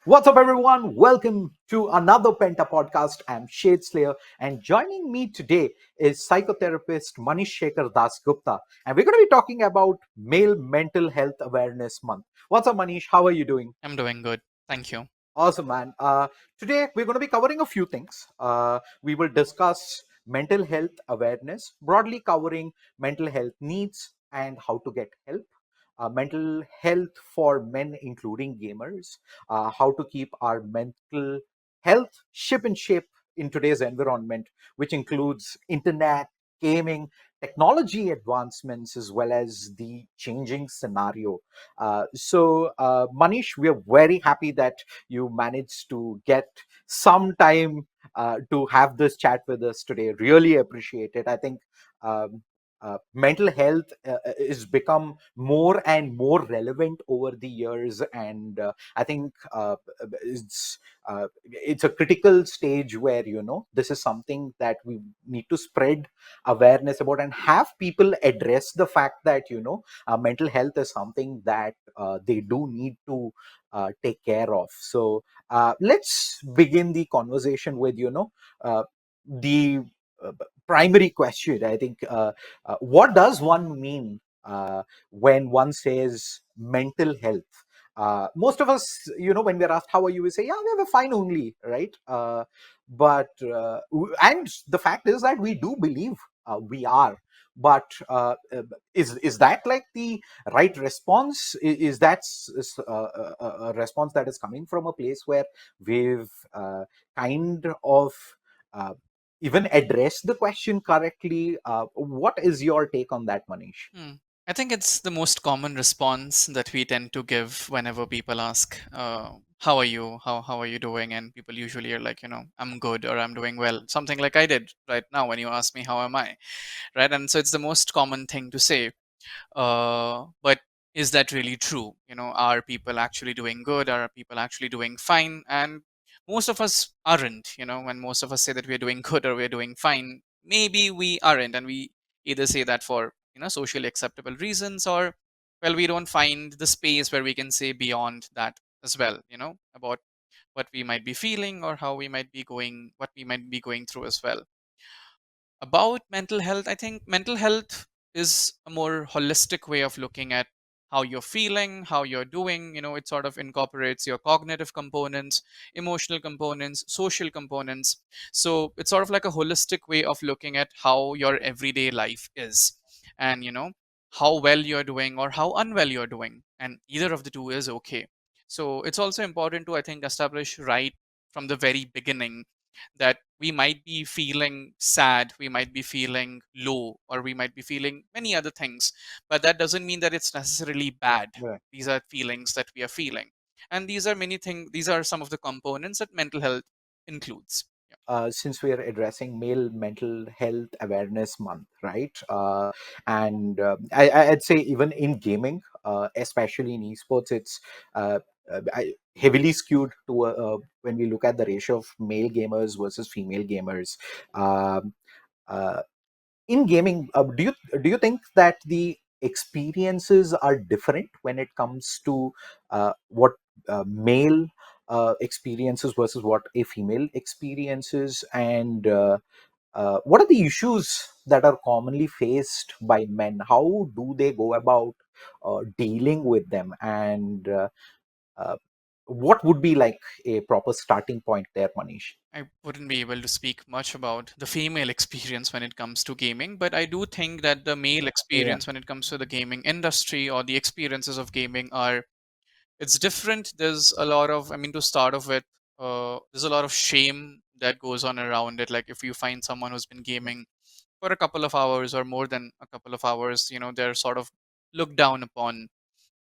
What's up, everyone? Welcome to another Penta Podcast. I'm Shade Slayer, and joining me today is psychotherapist Manish Shekhar Das Gupta, and we're going to be talking about Male Mental Health Awareness Month. What's up, Manish? How are you doing? I'm doing good. Thank you. Awesome, man. Today we're going to be covering a few things. We will discuss mental health awareness, broadly covering mental health needs and how to get help. Mental health for men, including gamers, how to keep our mental health ship and shape in today's environment, which includes internet, gaming, technology advancements, as well as the changing scenario. Manish, we are very happy that you managed to get some time to have this chat with us today. Really appreciate it. I think um, mental health is become more and more relevant over the years, and I think it's it's a critical stage where this is something that we need to spread awareness about and have people address the fact that mental health is something that they do need to take care of. So let's begin the conversation with the primary question. I think what does one mean when one says mental health? Most of us, when we're asked how are you, we say, yeah, we are fine only, right? And the fact is that we do believe we are. But is that like the right response? Is that a response that is coming from a place where we've kind of uh, even addressed the question correctly? What is your take on that, Manish? Hmm. I think it's the most common response that we tend to give whenever people ask, "How are you? How are you doing?" And people usually are like, "I'm good" or "I'm doing well." Something like I did right now when you ask me, "How am I?" Right? And so it's the most common thing to say. But is that really true? Are people actually doing good? Are people actually doing fine? And most of us aren't. When most of us say that we're doing good or we're doing fine, maybe we aren't, and we either say that for socially acceptable reasons, or well, we don't find the space where we can say beyond that as well. About what we might be feeling or how we might be going, what we might be going through as well. About mental health, I think mental health is a more holistic way of looking at how you're feeling, how you're doing. It sort of incorporates your cognitive components, emotional components, social components. So it's sort of like a holistic way of looking at how your everyday life is, and how well you're doing or how unwell you're doing, and either of the two is okay. So it's also important to, I think, establish right from the very beginning that we might be feeling sad, we might be feeling low, or we might be feeling many other things. But that doesn't mean that it's necessarily bad. Right. These are feelings that we are feeling. And these are many things, these are some of the components that mental health includes. Yeah. Since we are addressing Male Mental Health Awareness Month, right? And I'd say even in gaming, especially in esports, it's heavily skewed to when we look at the ratio of male gamers versus female gamers. Um, uh, in gaming, do you think that the experiences are different when it comes to what male experiences versus what a female experiences, and what are the issues that are commonly faced by men? How do they go about dealing with them, and uh, what would be like a proper starting point there, Manish? I wouldn't be able to speak much about the female experience when it comes to gaming, but I do think that the male Yeah. experience when it comes to the gaming industry or the experiences of gaming are, it's different. There's a lot of, I mean, to start off with, there's a lot of shame that goes on around it. Like if you find someone who's been gaming for a couple of hours or more than a couple of hours, they're sort of looked down upon.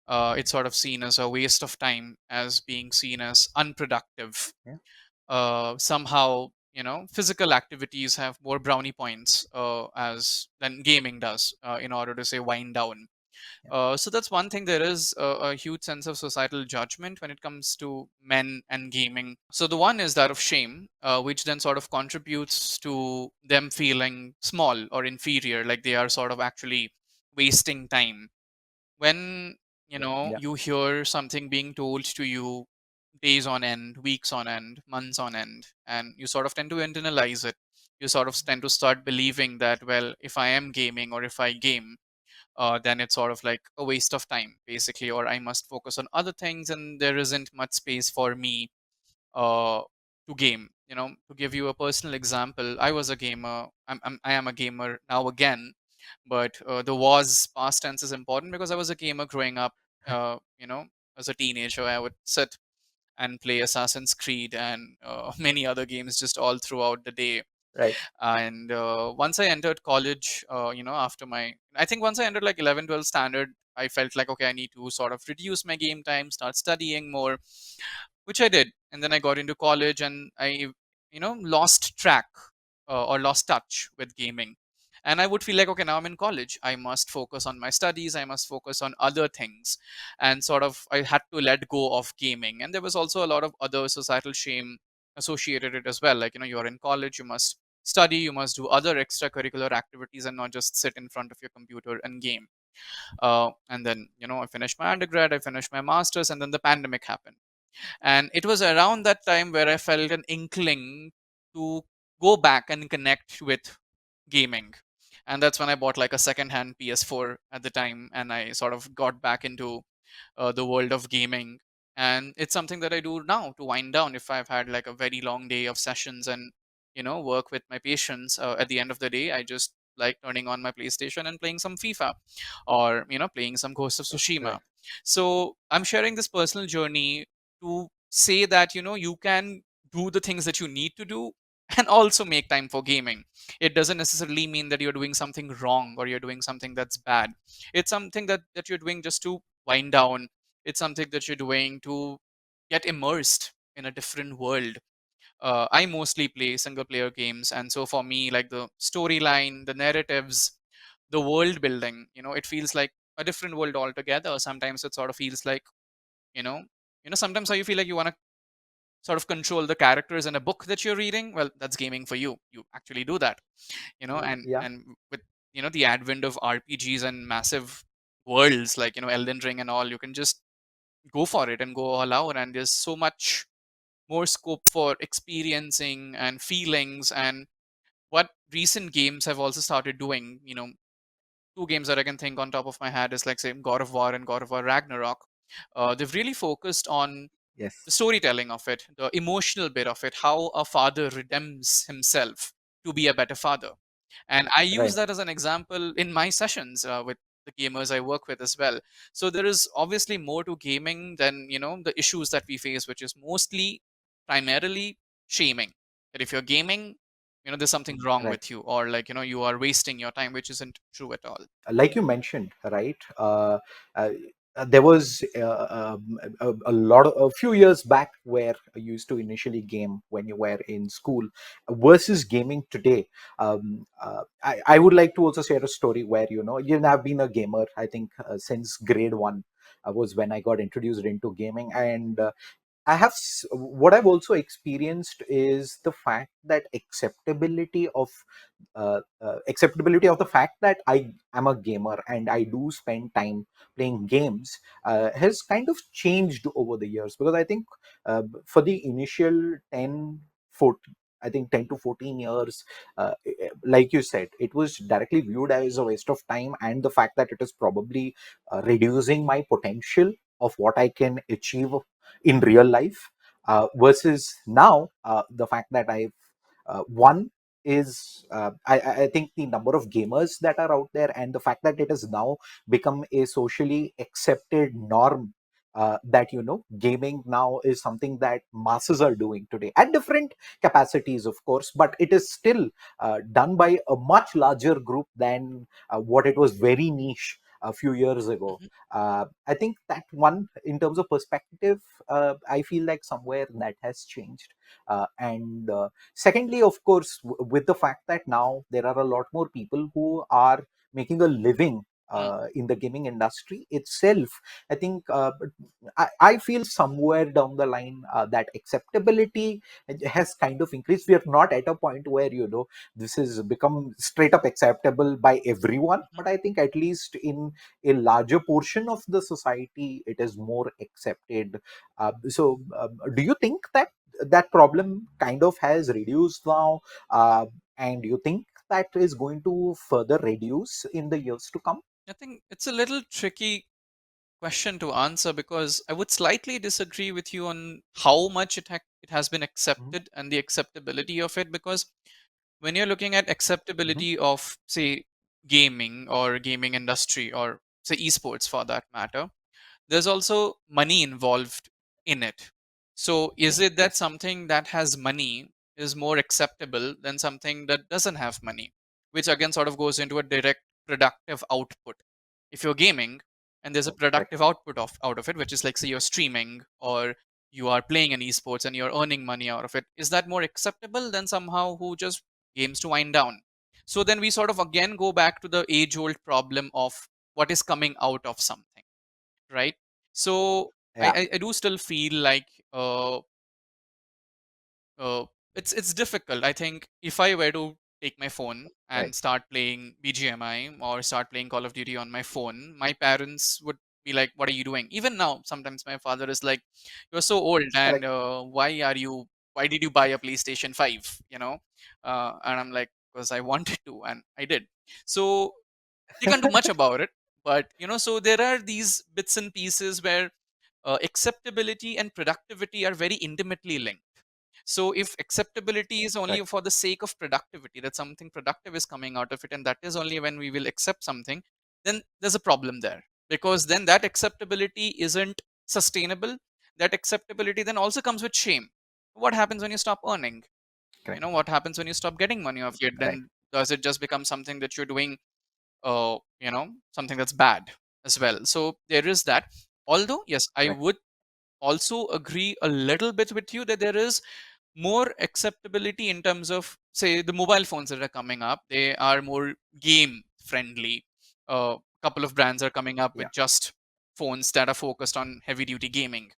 It's sort of seen as a waste of time, as being seen as unproductive. Yeah. Somehow, physical activities have more brownie points as than gaming does, in order to say wind down. Yeah. So that's one thing. There is a huge sense of societal judgment when it comes to men and gaming. So the one is that of shame, which then sort of contributes to them feeling small or inferior, like they are sort of actually wasting time. When Yeah. you hear something being told to you days on end, weeks on end, months on end, and you sort of tend to internalize it. You sort of tend to start believing that, well, if I am gaming or if I game, then it's sort of like a waste of time, basically, or I must focus on other things, and there isn't much space for me uh, to game. To give you a personal example, I was a gamer. I am a gamer now again, but the was past tense is important because I was a gamer growing up. Uh, you know, as a teenager, I would sit and play Assassin's Creed and many other games just all throughout the day. Right. And once I entered college, after I think once I entered like 11, 12 standard, I felt like, okay, I need to sort of reduce my game time, start studying more, which I did. And then I got into college and I, lost track or lost touch with gaming. And I would feel like, okay, now I'm in college. I must focus on my studies. I must focus on other things. And sort of, I had to let go of gaming. And there was also a lot of other societal shame associated it as well. Like, you're in college, you must study, you must do other extracurricular activities and not just sit in front of your computer and game. And then, I finished my undergrad, I finished my master's, and then the pandemic happened. And it was around that time where I felt an inkling to go back and connect with gaming. And that's when I bought like a second hand PS4 at the time, and I sort of got back into the world of gaming. And it's something that I do now to wind down if I've had like a very long day of sessions and, work with my patients. At the end of the day, I just like turning on my PlayStation and playing some FIFA, or, playing some Ghost of Tsushima. Right. So I'm sharing this personal journey to say that, you can do the things that you need to do and also make time for gaming. It doesn't necessarily mean that you're doing something wrong or you're doing something that's bad. It's something that you're doing just to wind down. It's something that you're doing to get immersed in a different world. I mostly play single player games, and so for me, like the storyline, the narratives, the world building, it feels like a different world altogether. Sometimes it sort of feels like, you know sometimes how you feel like you want to sort of control the characters in a book that you're reading. Well, that's gaming for you. You actually do that. and Yeah. and with the advent of RPGs and massive worlds like, Elden Ring and all, you can just go for it and go all out, and there's so much more scope for experiencing and feelings. And what recent games have also started doing, two games that I can think on top of my head is like, say, God of War and God of War Ragnarok. They've really focused on the Yes. storytelling of it, the emotional bit of it, how a father redeems himself to be a better father. And I use Right. that as an example in my sessions with the gamers I work with as well. So there is obviously more to gaming than, the issues that we face, which is mostly primarily shaming. That if you're gaming, there's something wrong Right. with you, or like, you are wasting your time, which isn't true at all. Like you mentioned, right? Uh, there was a lot of a few years back where you used to initially game when you were in school versus gaming today. I would like to also share a story where I've been a gamer, I think, since grade one was when I got introduced into gaming. And what I've also experienced is the fact that acceptability of the fact that I am a gamer and I do spend time playing games has kind of changed over the years, because I think for the initial 14, I think 10 to 14 years, like you said, it was directly viewed as a waste of time, and the fact that it is probably reducing my potential of what I can achieve in real life, versus now the fact that I've one is I think the number of gamers that are out there, and the fact that it has now become a socially accepted norm, that gaming now is something that masses are doing today at different capacities, of course, but it is still done by a much larger group than what it was very niche a few years ago. Mhm. I think that one, in terms of perspective, I feel like somewhere that has changed. And secondly, of course, with the fact that now there are a lot more people who are making a living mm. in the gaming industry itself. I think I feel somewhere down the line that acceptability has kind of increased. We are not at a point where this has become straight up acceptable by everyone, Mhm. but I think at least in a larger portion of the society, it is more accepted. Do you think that that problem kind of has reduced now, and you think that is going to further reduce in the years to come? I think it's a little tricky question to answer because I would slightly disagree with you on how much it has been Mhm, accepted and the acceptability of it. Because when you're looking at mhm. acceptability of, say, gaming or gaming industry, or say esports for that matter, there's also money involved in it. So is it that Yes, something that has money is more acceptable than something that doesn't have money, which again sort of goes into a direct productive output. If you're gaming and there's a correct. productive output out of it, which is like, say, you're streaming or you are playing an esports and you're earning money out of it, is that more acceptable than somehow who just games to wind down? So then we sort of again go back to the age old problem of what is coming out of something, right? So I, Yeah, I do still feel like uh, it's difficult. I think if I were to take my phone right. and start playing BGMI or start playing Call of Duty on my phone, my parents would be like, "What are you doing?" Even now, sometimes my father is like, "You're so old, and Correct. why are you? Why did you buy a PlayStation 5?" You know, and I'm like, "Because I wanted to, and I did." So you can't do much about it, but so there are these bits and pieces where acceptability and productivity are very intimately linked. So if acceptability is only Correct. for the sake of productivity, that something productive is coming out of it, and that is only when we will accept something, then there's a problem there, because then that acceptability isn't sustainable. That acceptability then also comes with shame. What happens when you stop earning? Correct. What happens when you stop getting money off it? Right. Then does it just become something that you're doing, something that's bad as well? So there is that. Although yes, I Correct. would also agree a little bit with you that there is more acceptability in terms of, say, the mobile phones that are coming up. They are more game friendly. A couple of brands are coming up Yeah. with just phones that are focused on heavy duty gaming.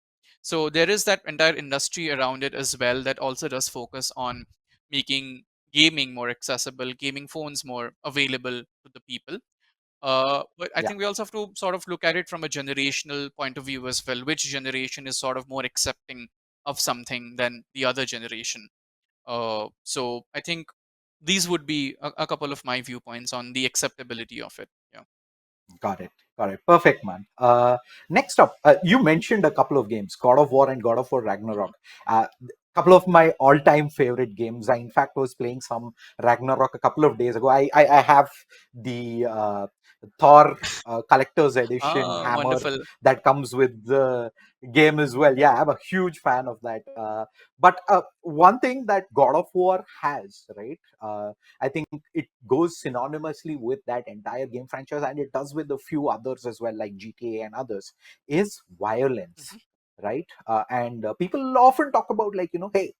So there is that entire industry around it as well that also does focus on making gaming more accessible, gaming phones more available to the people. But I Yeah. think we also have to sort of look at it from a generational point of view as well. Which generation is sort of more accepting of something than the other generation? So I think these would be a couple of my viewpoints on the acceptability of it. Yeah. Got it. Got it. Perfect, man. Next up, you mentioned a couple of games, God of War and God of War Mhm. Ragnarok. Couple of my all-time favorite games. I, in fact, was playing some Ragnarok a couple of days ago. I have the Thor collector's edition Ah, hammer wonderful. that comes with the game as well. Yeah, I'm a huge fan of that. But one thing that God of War has, right? I think it goes synonymously with that entire game franchise, and it does with a few others as well, like GTA and others, is violence, Mhm. right? And people often talk about, like, hey,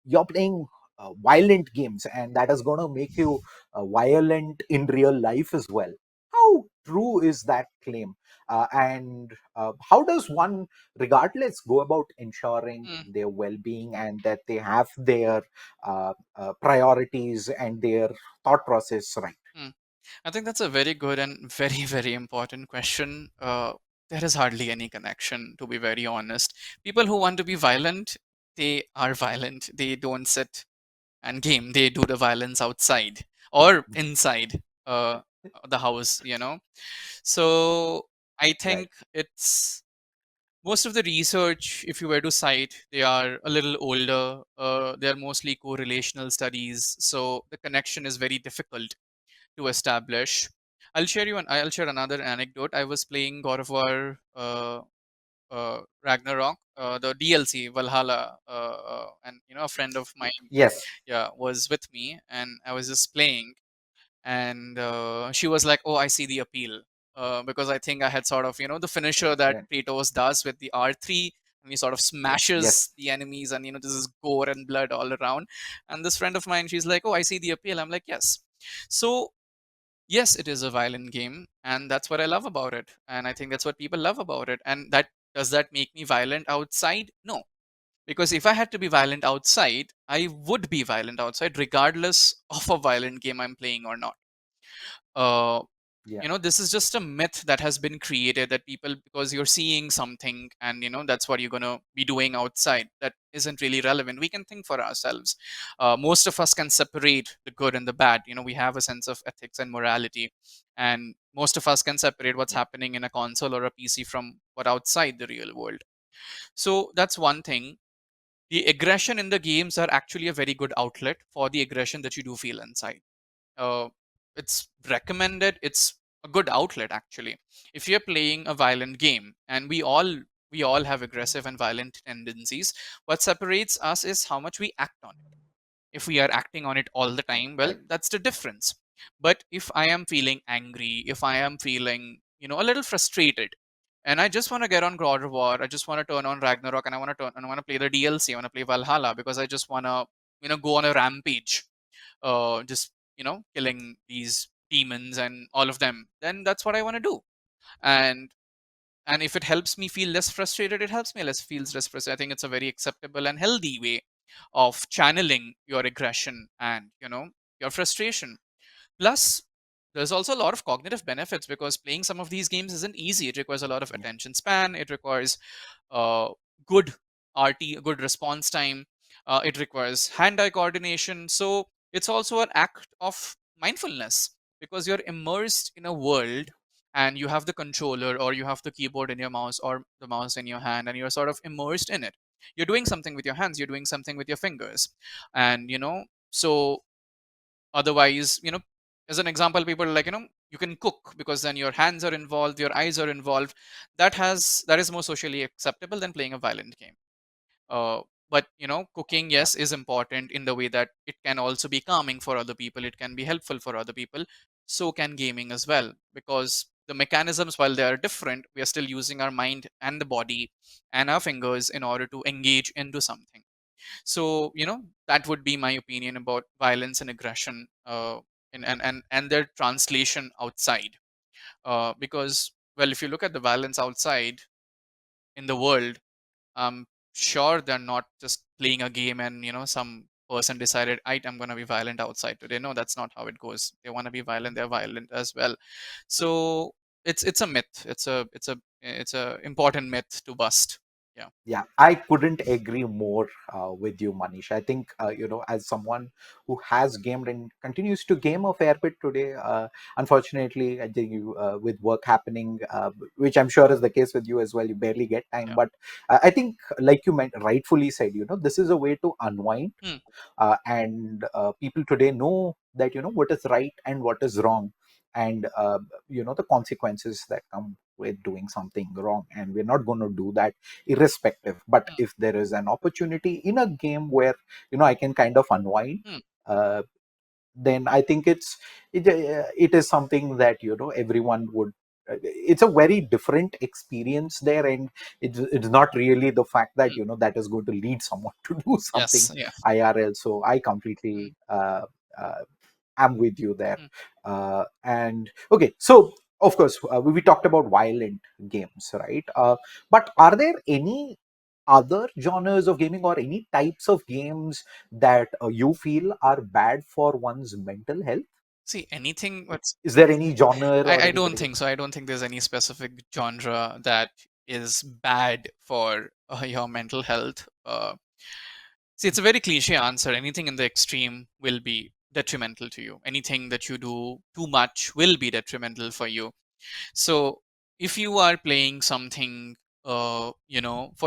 you're playing violent games, and that is going to make you violent in real life as well. How true is that claim? And how does one, regardless, go about ensuring Mm, their well-being and that they have their priorities and their thought process right? mm. I think that's a very good and very, very important question. There is hardly any connection, to be very honest. People who want to be violent, they are violent. They don't sit and game. They do the violence outside or inside the house. So I Right. think it's most of the research, if you were to cite, they are a little older. They are mostly correlational studies, so the connection is very difficult to establish. I'll share another anecdote. I was playing God of War Ragnarok, the DLC Valhalla, and a friend of mine, Yes. yeah, was with me, and I was just playing, and she was like, "Oh, I see the appeal," because I think I had sort of the finisher that Right. Kratos does with the R3, and he sort of Yes. smashes the enemies, and this is gore and blood all around. And this friend of mine, she's like, "Oh, I see the appeal." I'm like, "Yes." So Yes, it is a violent game, and that's what I love about it. And I think that's what people love about it. And that does that make me violent outside? No. Because if I had to be violent outside, I would be violent outside regardless of a violent game I'm playing or not. Uh, Yeah, this is just a myth that has been created, that people, because you're seeing something and that's what you're going to be doing outside, that isn't really relevant. We can think for ourselves. Most of us can separate the good and the bad. We have a sense of ethics and morality, and most of us can separate what's yeah, happening in a console or a PC from what outside the real world. So that's one thing. The aggression in the games are actually a very good outlet for the aggression that you do feel inside. uh, it's recommended, it's a good outlet actually. If you're playing a violent game, and we all have aggressive and violent tendencies, what separates us is how much we act on it. If we are acting on it all the time, well, correct. that's the difference. But if I am feeling angry, if I am feeling a little frustrated, and I just want to get on God of War, I just want to turn on Ragnarok, and I want to play the DLC, I want to play Valhalla, because I just want to go on a rampage, just killing these demons and all of them, then that's what I want to do. And and if it helps me feel less frustrated, it helps me less frustrated. I think it's a very acceptable and healthy way of channeling your aggression and your frustration. Plus, there's also a lot of cognitive benefits, because playing some of these games isn't easy. It requires a lot of Yeah, attention span, it requires uh, good RT, good response time. It requires hand-eye coordination. So it's also an act of mindfulness, because you're immersed in a world, and you have the controller, or you have the keyboard in your mouse, or the mouse in your hand, and you're sort of immersed in it. You're doing something with your hands, you're doing something with your fingers. And so otherwise, as an example, people are like, you can cook, because then your hands are involved, your eyes are involved. That is more socially acceptable than playing a violent game. Uh, but cooking, yeah, yes, is important in the way that it can also be calming for other people, it can be helpful for other people. So can gaming as well, because the mechanisms, while they are different, we are still using our mind and the body and our fingers in order to engage into something. So that would be my opinion about violence and aggression, and their translation outside. Because, well, if you look at the violence outside in the world, I'm sure they're not just playing a game and some person decided, I'm going to be violent outside today. No, that's not how it goes. They want to be violent, they're violent as well. So it's a myth. It's a important myth to bust. Yeah. Yeah, I couldn't agree more with you, Manish. I think, as someone who has gamed and continues to game a fair bit today, unfortunately, I think you, with work happening, which I'm sure is the case with you as well, you barely get time. Yeah. But I think, like you rightfully said, this is a way to unwind. Hmm. And people today know that, what is right and what is wrong, and the consequences that come with doing something wrong, and we're not going to do that irrespective. But Hmm. if there is an opportunity in a game where I can kind of unwind, Hmm. uh, then I think it is something that everyone would. It's a very different experience there, and it's not really the fact that Hmm. that is going to lead someone to do something Yes. Yeah. IRL. So I completely Hmm. uh, am with you there. Hmm. And okay, so of course we talked about violent games, right? But are there any other genres of gaming or any types of games that you feel are bad for one's mental health? See, anything what's Is there any genre or I any don't particular? think so. I don't think there's any specific genre that is bad for your mental health. See, it's a very cliche answer. Anything in the extreme will be detrimental to you. Anything that you do too much will be detrimental for you. So, if you are playing something, for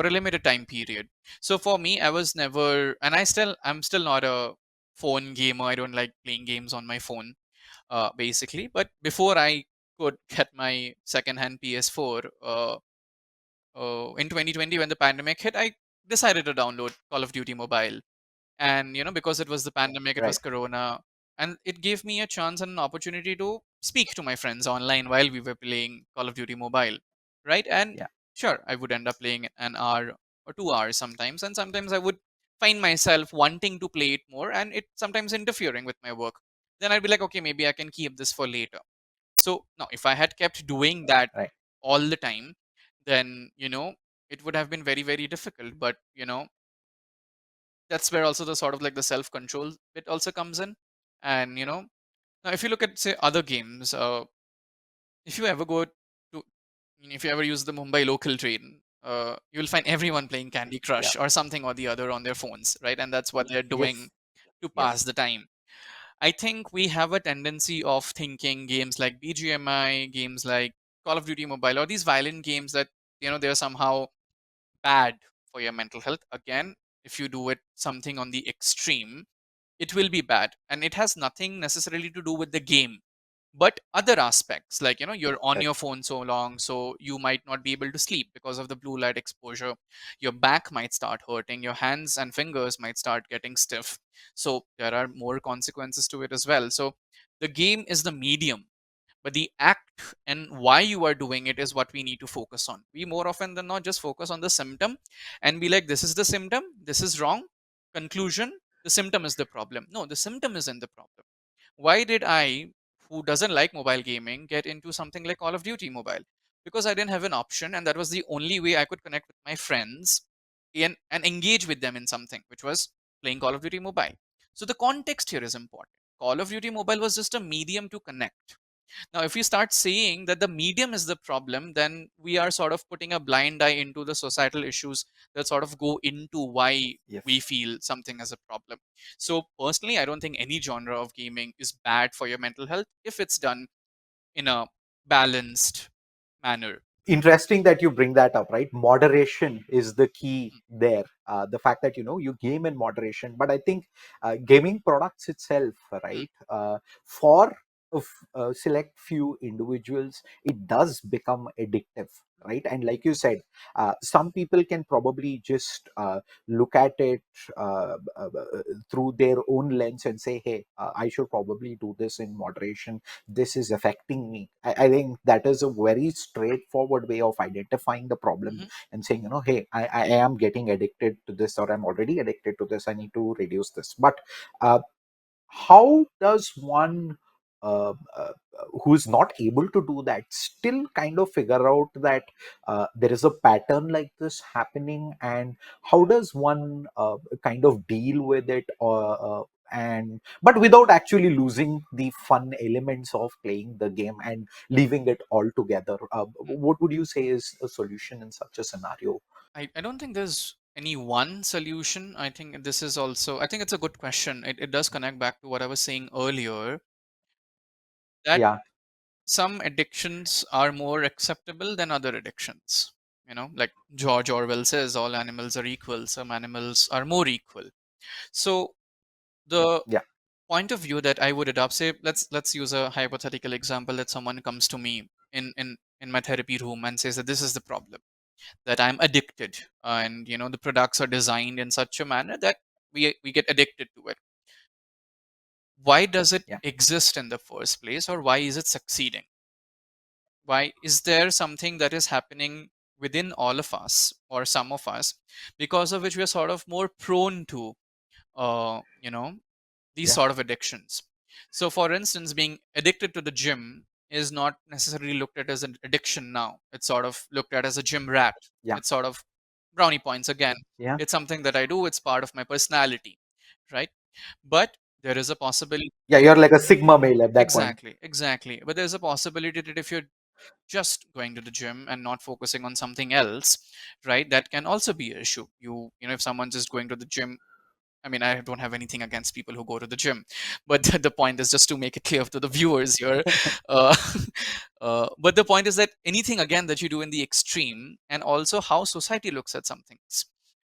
a limited time period. So for me, I was never, and I'm still not a phone gamer. I don't like playing games on my phone, basically. But before I could get my second-hand PS4, in 2020 when the pandemic hit, I decided to download Call of Duty Mobile. And because it was the pandemic, it was Right. Corona, and it gave me a chance and an opportunity to speak to my friends online while we were playing Call of Duty Mobile, right? And Yeah. sure, I would end up playing an hour or 2 hours sometimes, and sometimes I would find myself wanting to play it more, and it sometimes interfering with my work. Then I'd be like, okay, maybe I can keep this for later. So now if I had kept doing that Right. all the time, then it would have been very, very difficult. But that's where also the sort of like the self control bit also comes in. And now if you look at, say, other games, if you ever go to if you ever use the Mumbai local train, you will find everyone playing Candy Yeah. Crush or something or the other on their phones, right? And that's what they're doing Yes. to Yes. pass the time. I think we have a tendency of thinking games like BGMI, games like Call of Duty Mobile, or these violent games that they're somehow bad for your mental health. Again, if you do it something on the extreme, it will be bad, and it has nothing necessarily to do with the game, but other aspects, like you're on Correct. your phone so long, so you might not be able to sleep because of the blue light exposure. Your back might start hurting, your hands and fingers might start getting stiff, so there are more consequences to it as well. So the game is the medium, but the act and why you are doing it is what we need to focus on. We more often than not just focus on the symptom and be like, this is the symptom, this is wrong, conclusion, the symptom is the problem. No, the symptom isn't the problem. Why did I, who doesn't like mobile gaming, get into something like Call of Duty Mobile? Because I didn't have an option, and that was the only way I could connect with my friends and engage with them in something, which was playing Call of Duty Mobile. So the context here is important. Call of Duty Mobile was just a medium to connect. Now, if we start saying that the medium is the problem, then we are sort of putting a blind eye into the societal issues that sort of go into why we Yes. feel something as a problem. So, personally, I don't think any genre of gaming is bad for your mental health if it's done in a balanced manner. Interesting that you bring that up, right? Moderation is the key there. The fact that you game in moderation, but I think gaming products itself, Mm, right, for a select few individuals, it does become addictive, right? And like you said, some people can probably just look at it through their own lens and say, hey, I should probably do this in moderation. This is affecting me. I think that is a very straightforward way of identifying the problem mhm, and saying, hey, I am getting addicted to this, or I'm already addicted to this. I need to reduce this. But uh, how does one who's not able to do that still kind of figure out that there is a pattern like this happening, and how does one kind of deal with it, and but without actually losing the fun elements of playing the game and leaving it altogether? mm. What would you say is a solution in such a scenario? I don't think there's any one solution. I think this is also, I think it's a good question. It does connect back to what I was saying earlier, that Yeah. some addictions are more acceptable than other addictions. Like George Orwell says, all animals are equal, some animals are more equal. So the Yeah. point of view that I would adopt, say, let's use a hypothetical example, that someone comes to me in my therapy room and says that this is the problem, that I'm addicted, and the products are designed in such a manner that we get addicted to it. Why does it Yeah. exist in the first place, or why is it succeeding? Why is there something that is happening within all of us or some of us, because of which we are sort of more prone to uh you know these Yeah. sort of addictions? So for instance, being addicted to the gym is not necessarily looked at as an addiction now. It's sort of looked at as a gym rat. Yeah. It's sort of brownie points again. Yeah. It's something that I do, it's part of my personality, right? But there is a possibility. Yeah. You're like a sigma male at that point. Exactly, exactly. But there's a possibility that if you're just going to the gym and not focusing on something else, right, that can also be an issue. If someone's just going to the gym, I mean, I don't have anything against people who go to the gym, but the point is just to make it clear to the viewers here. uh, but the point is that anything again that you do in the extreme, and also how society looks at some things,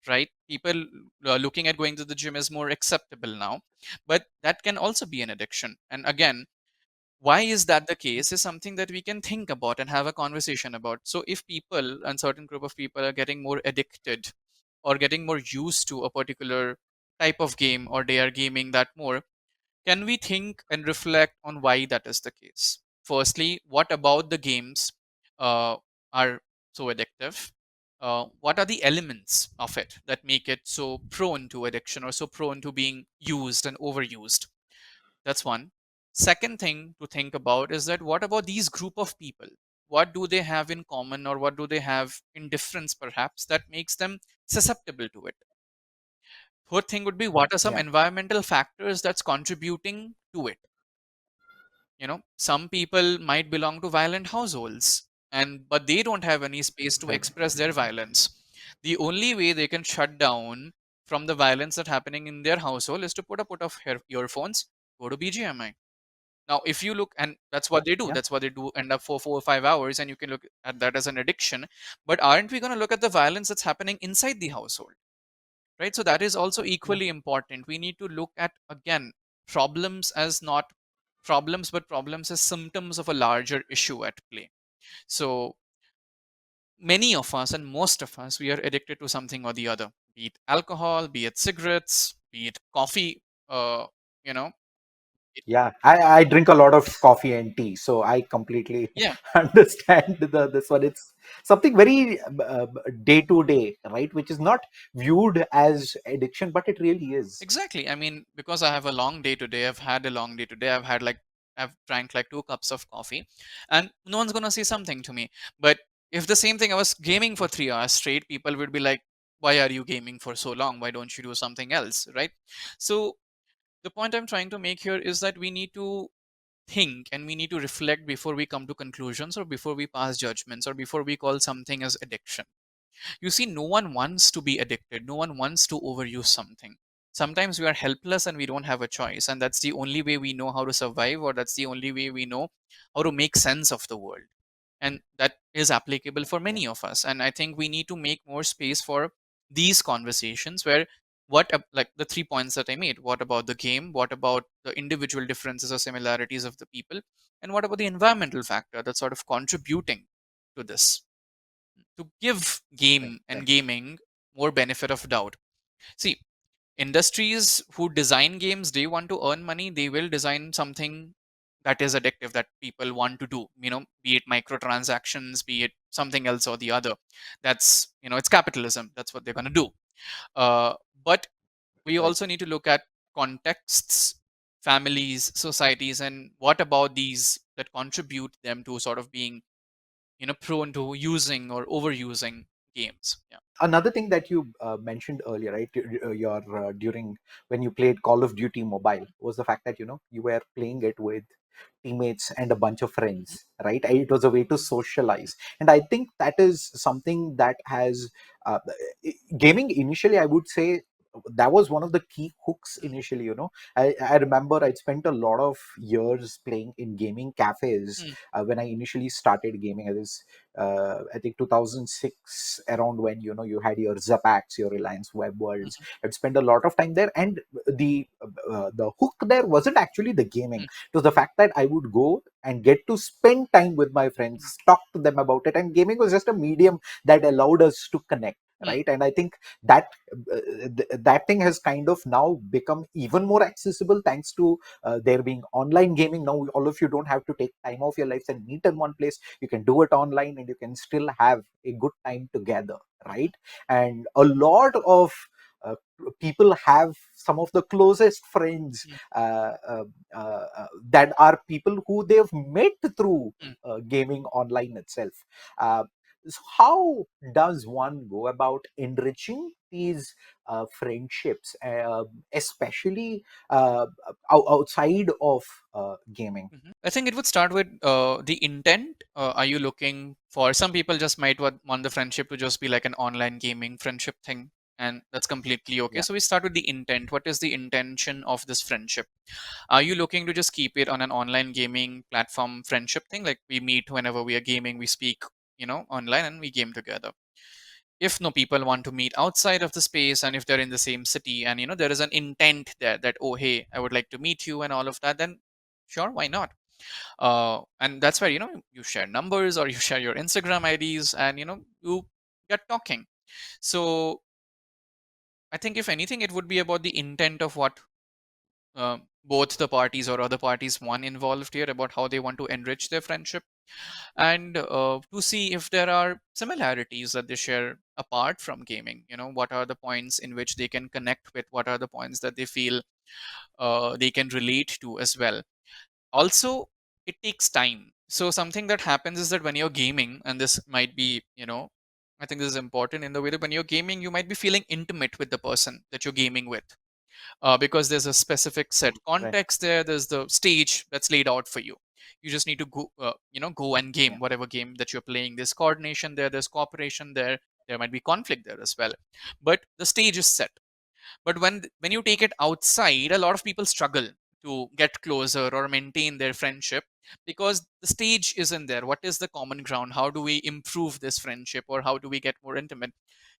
right? People looking at going to the gym is more acceptable now, but that can also be an addiction. And again, why is that the case is something that we can think about and have a conversation about. So if people, and certain group of people, are getting more addicted or getting more used to a particular type of game, or they are gaming that more, can we think and reflect on why that is the case? Firstly, what about the games uh, are so addictive? What are the elements of it that make it so prone to addiction or so prone to being used and overused? That's one. Second thing to think about is that what about these group of people? What do they have in common, or what do they have in difference perhaps, that makes them susceptible to it? Third thing would be, what are some Yeah. environmental factors that's contributing to it? Some people might belong to violent households, and but they don't have any space to Right. express their violence. The only way they can shut down from the violence that's happening in their household is to put a put of earphones, go to BGMI. Now, if you look, and that's what they do, Yeah. that's what they do, end up for 4 or 5 hours, and you can look at that as an addiction. But aren't we going to look at the violence that's happening inside the household? Right, so that is also Yeah. equally important. We need to look at, again, problems as not problems, but problems as symptoms of a larger issue at play. So many of us, and most of us, we are addicted to something or the other, be it alcohol, be it cigarettes, be it coffee, uh, you know it, Yeah, I drink a lot of coffee and tea, so I completely yeah. understand this one. It's something very day to day, right? Which is not viewed as addiction, but it really is. Exactly. I mean, because I have a long day today, I've had a long day today. I've drank like 2 cups of coffee, and no one's gonna say something to me. But if the same thing, I was gaming for 3 hours straight, people would be like, "Why are you gaming for so long? Why don't you do something else?" Right? So the point I'm trying to make here is that we need to think and we need to reflect before we come to conclusions, or before we pass judgments, or before we call something as addiction. You see, no one wants to be addicted. No one wants to overuse something. Sometimes we are helpless and we don't have a choice. And that's the only way we know how to survive, or that's the only way we know how to make sense of the world. And that is applicable for Yeah. many of us. And I think we need to make more space for these conversations where like the 3 points that I made. What about the game? What about the individual differences or similarities of the people? And what about the environmental factor that's sort of contributing to this? To give Right. game and Right. gaming more benefit of doubt. See, industries who design games, they want to earn money, they will design something that is addictive, that people want to do, be it microtransactions, be it something else or the other. That's, it's capitalism. That's what they're going to do. Uh, but we Right. also need to look at contexts, families, societies, and what about these that contribute them to sort of being, prone to using or overusing games. Yeah. Another thing that you mentioned earlier, right? Your during when you played Call of Duty Mobile was the fact that you were playing it with teammates and a bunch of Mhm. friends, right? It was a way to socialize, and I think that is something that has uh, gaming initially, I would say, that was one of the key hooks initially. I remember I spent a lot of years playing in gaming cafes Mm, when I initially started gaming. I think 2006, around when you had your Zapax, your Reliance Web Worlds. mhm, I'd spend a lot of time there, and the hook there wasn't actually the gaming. mm, It was the fact that I would go and get to spend time with my friends, talk to them about it, and gaming was just a medium that allowed us to connect. mm, Right, and I think that that thing has kind of now become even more accessible thanks to there being online gaming. Now all of you don't have to take time off your lives and meet in one place. You can do it online and you can still have a good time together, mhm, right? And a lot of uh, people have some of the closest friends mm, that are people who they've met through mm, gaming online itself. So how does one go about enriching these friendships, especially outside of gaming? mhm. I think it would start with the intent. Are you looking for, some people just might want the friendship to just be like an online gaming friendship thing, and that's completely okay. Yeah. So we start with the intent. What is the intention of this friendship? Are you looking to just keep it on an online gaming platform friendship thing? Like we meet whenever we are gaming, we speak, online, and we game together. If no, people want to meet outside of the space, and if they're in the same city, and there is an intent there that, oh hey, I would like to meet you and all of that, then sure, why not? And that's where you share numbers, or you share your Instagram IDs, and you get talking. So I think if anything, it would be about the intent of what both the parties or other parties one involved here, about how they want to enrich their friendship, and to see if there are similarities that they share apart from gaming. What are the points in which they can connect with, what are the points that they feel they can relate to as well. Also, it takes time. So something that happens is that when you're gaming, and this might be, I think this is important in the way that when you're gaming, you might be feeling intimate with the person that you're gaming with, because there's a specific set Right. context there. There's the stage that's laid out for you. You just need to go, go and Yeah. game whatever game that you're playing. There's coordination there. There's cooperation there. There might be conflict there as well, but the stage is set. But when you take it outside, a lot of people struggle to get closer or maintain their friendship, because the stage isn't there. What is the common ground? How do we improve this friendship, or how do we get more intimate?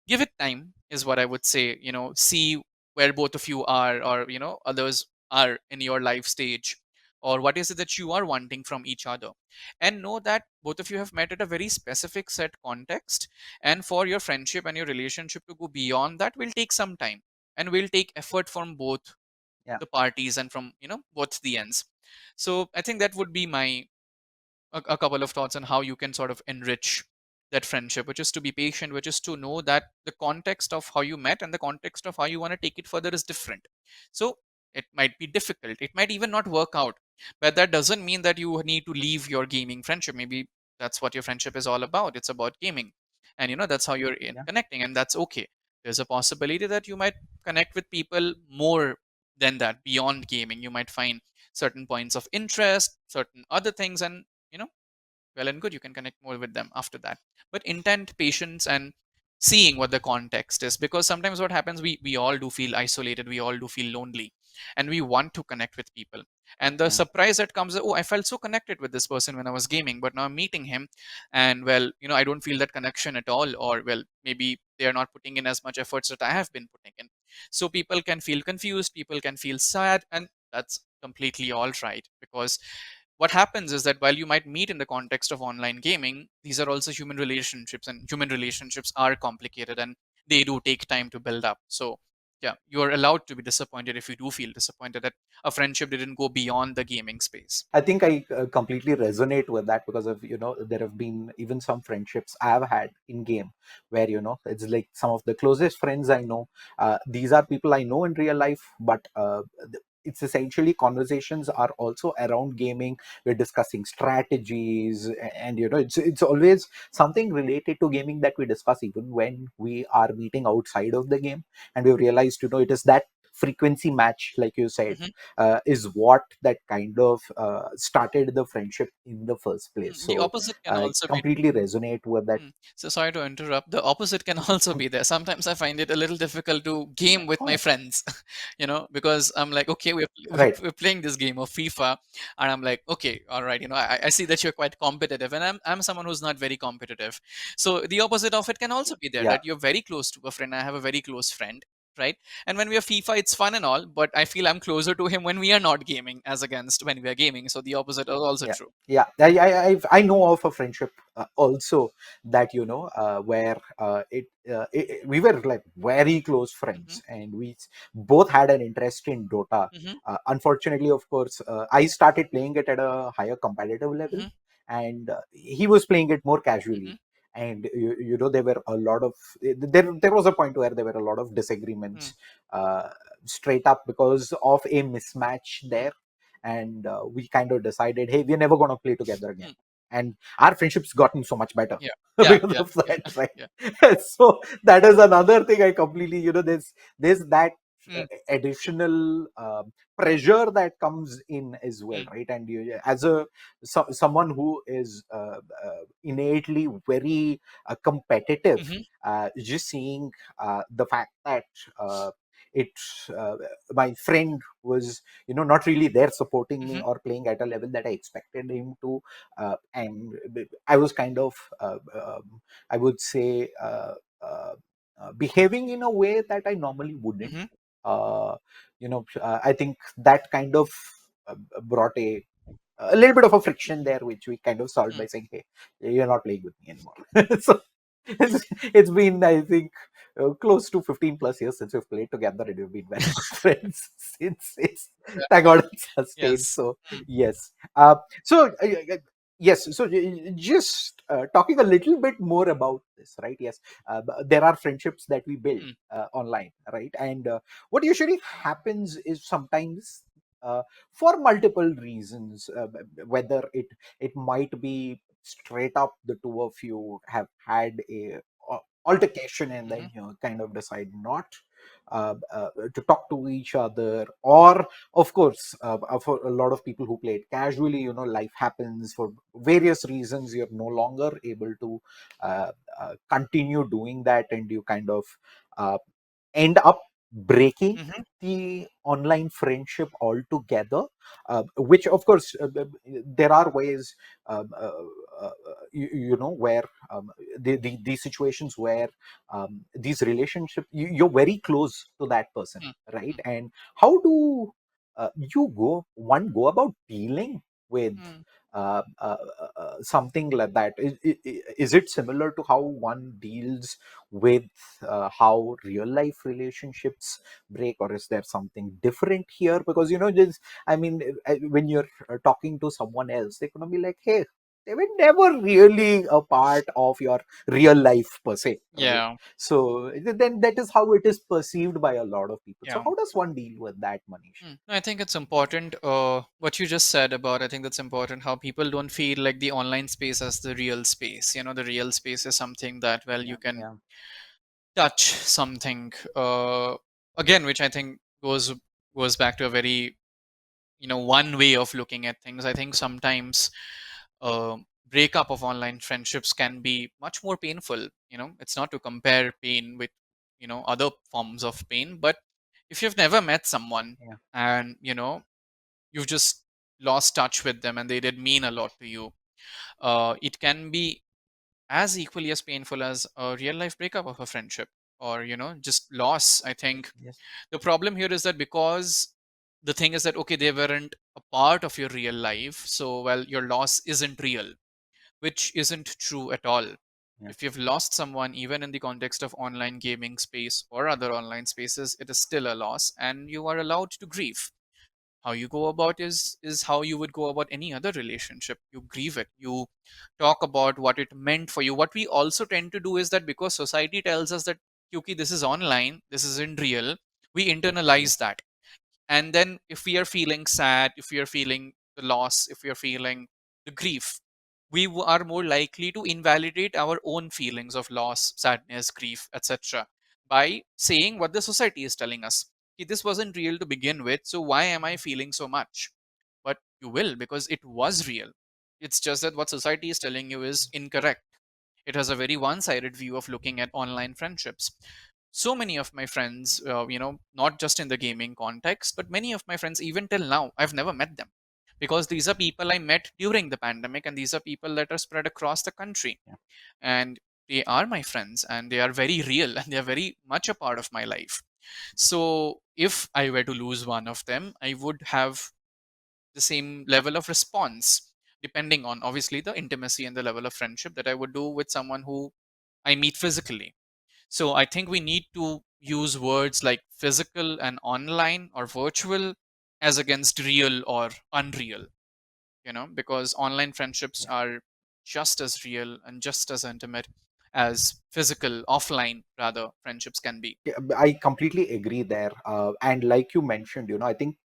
Give it time is what I would say. See where both of you are, or others are in your life stage, or what is it that you are wanting from each other, and know that both of you have met at a very specific set context, and for your friendship and your relationship to go beyond that will take some time, and will take effort from both Yeah. the parties and from both the ends. So I think that would be my a couple of thoughts on how you can sort of enrich that friendship, which is to be patient, which is to know that the context of how you met and the context of how you want to take it further is different. So it might be difficult, it might even not work out, but that doesn't mean that you need to leave your gaming friendship. Maybe that's what your friendship is all about. It's about gaming, and that's how you're Yeah. connecting, and that's okay. There's a possibility that you might connect with people more than that, beyond gaming. You might find certain points of interest, certain other things, and you know well and good, you can connect more with them after that. But intent, patience, and seeing what the context is, because sometimes what happens, we all do feel isolated, we all do feel lonely, and we want to connect with people. And the Yeah. surprise that comes, oh, I felt so connected with this person when I was gaming, but now I'm meeting him, and well, I don't feel that connection at all, or well, maybe they are not putting in as much efforts that I have been putting in. So people can feel confused, people can feel sad, and that's completely all right, because what happens is that while you might meet in the context of online gaming, these are also human relationships, and human relationships are complicated, and they do take time to build up. So yeah, you're allowed to be disappointed if you do feel disappointed that a friendship didn't go beyond the gaming space. I think I completely resonate with that because of, there have been even some friendships I've had in game where, it's like some of the closest friends I know. These are people I know in real life, but it's essentially conversations are also around gaming. We're discussing strategies, and, it's always something related to gaming that we discuss, even when we are meeting outside of the game. And we've realized, it is that frequency match, like you said, Mhm. is what that kind of started the friendship in the first place. The So opposite can I also be completely resonate with that. So sorry to interrupt. The opposite can also be there. Sometimes I find it a little difficult to game with my Oh, friends, because I'm like, okay, we're, right. we're playing this game of FIFA, and I'm like, okay, all right, I see that you're quite competitive, and I'm someone who's not very competitive. So the opposite of it can also be there, Yeah. that you're very close to a friend. I have a very close friend, right? And when we are FIFA, it's fun and all, but I feel I'm closer to him when we are not gaming as against when we are gaming. So the opposite is also Yeah. true. Yeah. I know of a friendship also that, where we were like very close Hmm. friends, and we both had an interest in Dota. Hmm. Unfortunately, of course, I started playing it at a higher competitive level, Hmm. and he was playing it more Hmm. casually. And there were a lot of there was a point where there were a lot of Hmm. disagreements, uh, straight up because of a mismatch Hmm. there. And we kind of decided, hey, we're never going to play together again. Hmm. And our friendship's gotten so much better Yeah. Yeah. because Yeah. of Yeah. that, Yeah. right? So that is another thing I completely, there's that Mm, additional pressure that comes in as well, mm, right? And you, as someone who is innately very competitive, mhm, just seeing the fact that uh, it uh, my friend was, not really there supporting me mhm, or playing at a level that I expected him to, and I was kind of I would say uh, behaving in a way that I normally wouldn't. mhm, I think that kind of brought a little bit of a friction there, which we kind of solved mm, by saying, "Hey, you're not playing with me anymore." So it's been, I think, close to 15 plus years since we've played together, and we've been very good friends since it's yeah, thank God it's sustained. yes, So mm, yes, so yes, so just talking a little bit more about this, right? Yes, there are friendships that we build mm, online, right? And what usually happens is sometimes for multiple reasons, whether it might be straight up the two of you have had a altercation and Hmm. then you kind of decide not to talk to each other, or of course, for a lot of people who play it casually, life happens for various reasons, you're no longer able to uh, continue doing that, and you kind of uh, end up breaking Hmm. the online friendship altogether, which of course, there are ways, um, uh, where these situations where these relationships, you're very close to that person, right? And how do one go about dealing with Hmm. something like that? Is it similar to how one deals with how real life relationships break, or is there something different here? Because just, I mean, when you're talking to someone else, they're gonna be like, hey, they were never really a part of your real life per se, right? Yeah. So then that is how it is perceived by a lot of people. So Yeah. how does one deal with that, Manish? I think it's important. What you just said about, I think that's important. How people don't feel like the online space as the real space. The real space is something that, well, you Yeah, can yeah, touch something. Again, which I think goes back to a very, one way of looking at things. I think sometimes uh, breakup of online friendships can be much more painful. It's not to compare pain with, other forms of pain, but if you've never met someone yeah, and you've just lost touch with them and they did mean a lot to you, it can be as equally as painful as a real life breakup of a friendship, or just loss. I think yes, the problem here is that, because the thing is that, okay, they weren't a part of your real life, so, well, your loss isn't real, which isn't true at all. yeah, If you've lost someone, even in the context of online gaming space or other online spaces, it is still a loss, and you are allowed to grieve. How you go about is how you would go about any other relationship. You grieve it, you talk about what it meant for you. What we also tend to do is that, because society tells us that, okay, this is online, this isn't real, we yeah, internalize that. And then, if we are feeling sad, if we are feeling the loss, if we are feeling the grief, we are more likely to invalidate our own feelings of loss, sadness, grief, etc., by saying what the society is telling us. "Okay, this wasn't real to begin with, so why am I feeling so much?" But you will, because it was real. It's just that what society is telling you is incorrect. It has a very one sided view of looking at online friendships. So many of my friends, not just in the gaming context, but many of my friends, even till now, I've never met them, because these are people I met during the pandemic, and these are people that are spread across the country. yeah. And they are my friends, and they are very real, and they are very much a part of my life. So if I were to lose one of them, I would have the same level of response, depending on, obviously, the intimacy and the level of friendship, that I would do with someone who I meet physically. So I think we need to use words like physical and online or virtual as against real or unreal, because online friendships Yeah. are just as real and just as intimate as physical, offline, rather, friendships can be. Yeah, I completely agree there. And like you mentioned, I think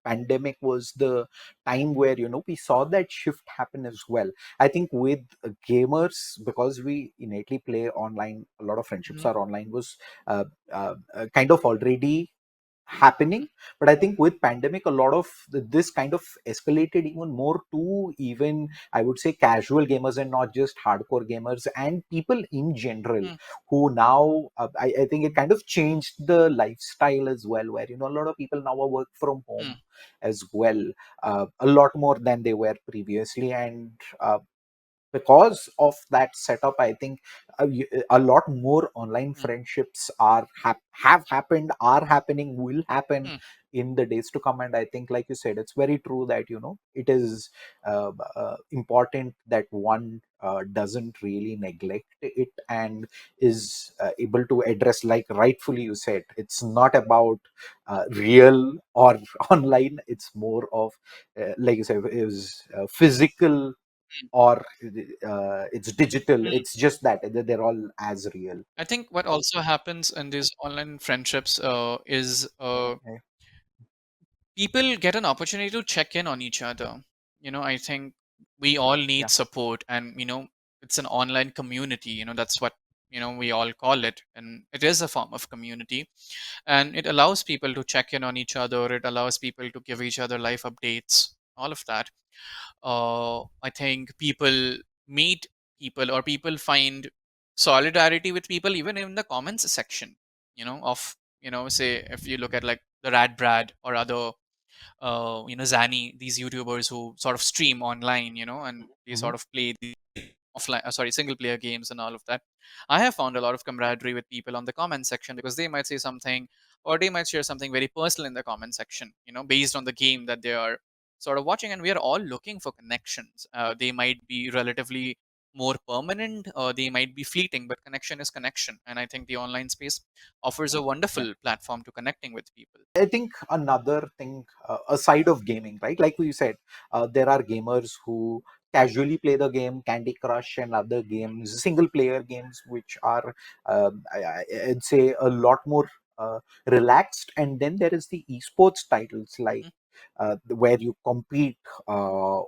pandemic was the time where we saw that shift happen as well. I think with gamers, because we innately play online, a lot of friendships Hmm. are online, was kind of already happening. But I think with pandemic, a lot of this kind of escalated even more to, even I would say, casual gamers and not just hardcore gamers, and people in general Hmm. who now, I think it kind of changed the lifestyle as well, where a lot of people now are work from Hmm. home as well, a lot more than they were previously. And because of that setup, I think a lot more online Hmm. friendships have happened, are happening, will happen Hmm. in the days to come. And I think, like you said, it's very true that it is important that one doesn't really neglect it, and is able to address, like rightfully you said, it's not about real or online, it's more of, like you said, is physical, or it's digital. Hmm. It's just that they're all as real. I think what also happens in these online friendships is, Okay. people get an opportunity to check in on each other. I think we all need Yeah. support, and it's an online community. That's what we all call it, and it is a form of community, and it allows people to check in on each other. It allows people to give each other life updates, all of that. I think people meet people, or people find solidarity with people even in the comments section. Of say, if you look at like the Rad Brad or other Zani, these YouTubers who sort of stream online, and they Hmm. sort of play the offline, sorry, single player games and all of that. I have found a lot of camaraderie with people on the comment section, because they might say something, or they might share something very personal in the comment section, based on the game that they are sort of watching, and we are all looking for connections. They might be relatively more permanent, or they might be fleeting, but connection is connection, and I think the online space offers a wonderful platform to connecting with people. I think another thing, aside of gaming, right? Like we said, there are gamers who casually play the game, Candy Crush and other games, single player games, which are, I'd say, a lot more relaxed. And then there is the esports titles, like where you compete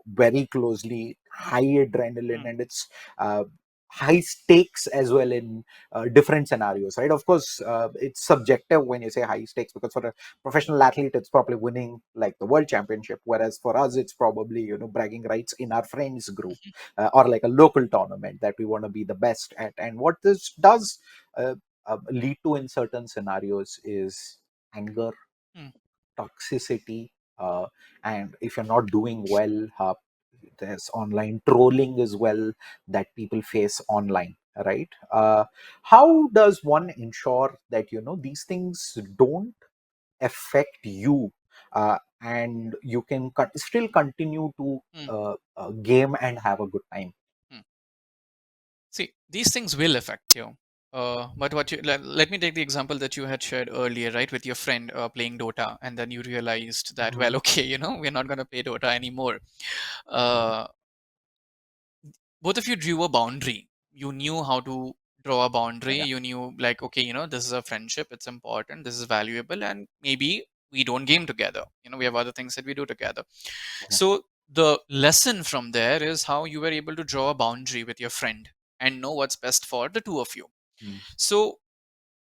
very closely, high adrenaline, Mm, and it's uh, high stakes as well in different scenarios, right? Of course, it's subjective when you say high stakes, because for a professional athlete, it's probably winning like the world championship, whereas for us, it's probably bragging rights in our friends group, or like a local tournament that we want to be the best at. And what this does lead to in certain scenarios is anger, mm, toxicity, uh, and if you're not doing well, there's online trolling as well that people face online, right? How does one ensure that these things don't affect you, and you can still continue to mm, game and have a good time? mm. See, these things will affect you. But let me take the example that you had shared earlier, right, with your friend playing Dota, and then you realized that, well, Mhm. okay, we're not going to play Dota anymore. Uh, Both of you drew a boundary. You knew how to draw a boundary. Yeah. You knew, like, okay, this is a friendship. It's important. This is valuable, and maybe we don't game together. We have other things that we do together. Yeah. So the lesson from there is how you were able to draw a boundary with your friend and know what's best for the two of you. Mm. So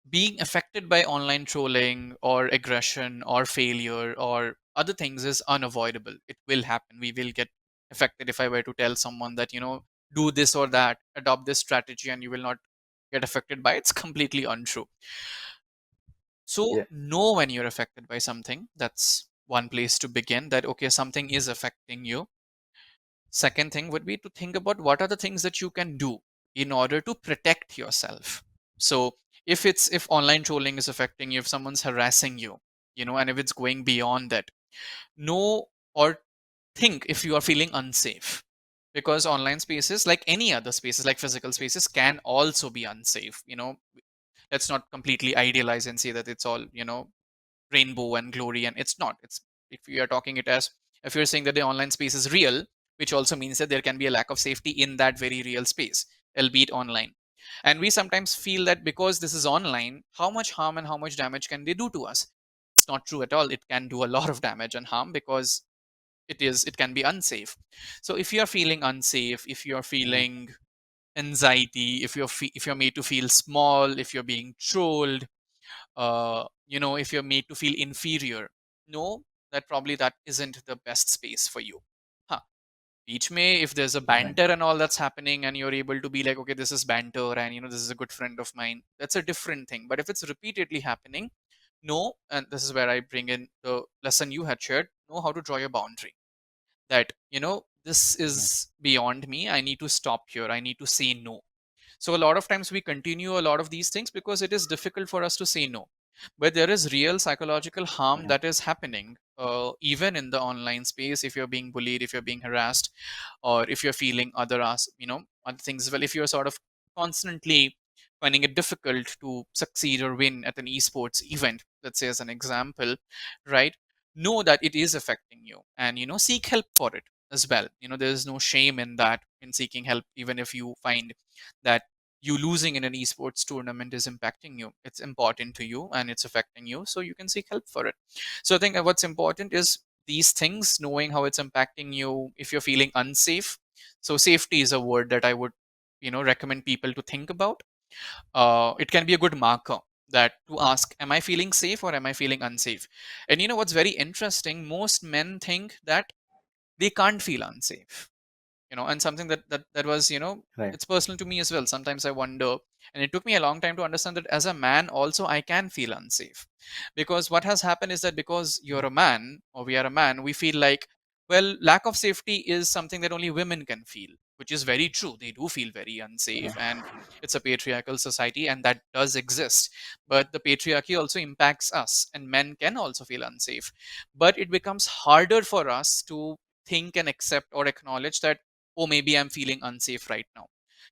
being affected by online trolling or aggression or failure or other things is unavoidable. It will happen. We will get affected. If I were to tell someone that, do this or that, adopt this strategy, and you will not get affected by it, it's completely untrue. So Yeah. know when you're affected by something. That's one place to begin, that okay, something is affecting you. Second thing would be to think about what are the things that you can do in order to protect yourself. So if online trolling is affecting you, if someone's harassing you, and if it's going beyond that, know or think if you are feeling unsafe. Because online spaces, like any other spaces, like physical spaces, can also be unsafe. Let's not completely idealize and say that it's all, rainbow and glory, and it's not. It's, if you are talking it as, if you're saying that the online space is real, which also means that there can be a lack of safety in that very real space, albeit online. And we sometimes feel that because this is online, how much harm and how much damage can they do to us? It's not true at all. It can do a lot of damage and harm, because it can be unsafe. So if you're feeling unsafe, if you're Mhm. feeling anxiety, if you're made to feel small, if you're being trolled, if you're made to feel inferior, know that probably that isn't the best space for you. Huh. Each may, if there's a Right. banter and all that's happening, and you're able to be like, okay, this is banter, and this is a good friend of mine, that's a different thing. But if it's repeatedly happening, know, and this is where I bring in the lesson you had shared, know how to draw your boundary. That, this Yeah. is beyond me. I need to stop here. I need to say no. So a lot of times we continue a lot of these things because it is difficult for us to say no. But there is real psychological harm Yeah. that is happening, even in the online space. If you're being bullied, if you're being harassed, or if you're feeling other things as well, if you're sort of constantly finding it difficult to succeed or win at an esports event, let's say as an example, right? Know that it is affecting you, and seek help for it as well. There is no shame in that, in seeking help, even if you find that you losing in an esports tournament is impacting you, it's important to you and it's affecting you, so you can seek help for it. So I think what's important is these things, knowing how it's impacting you. If you're feeling unsafe, so safety is a word that I would recommend people to think about. It can be a good marker that to ask, am I feeling safe or am I feeling unsafe? And what's very interesting, most men think that they can't feel unsafe, and something that was, Right. it's personal to me as well. Sometimes I wonder, and it took me a long time to understand that as a man also I can feel unsafe, because what has happened is that because you're a man, or we are a man, we feel like, well, lack of safety is something that only women can feel, which is very true. They do feel very unsafe, Yeah. and it's a patriarchal society, and that does exist. But the patriarchy also impacts us, and men can also feel unsafe. But it becomes harder for us to think and accept or acknowledge that, oh, maybe I'm feeling unsafe right now.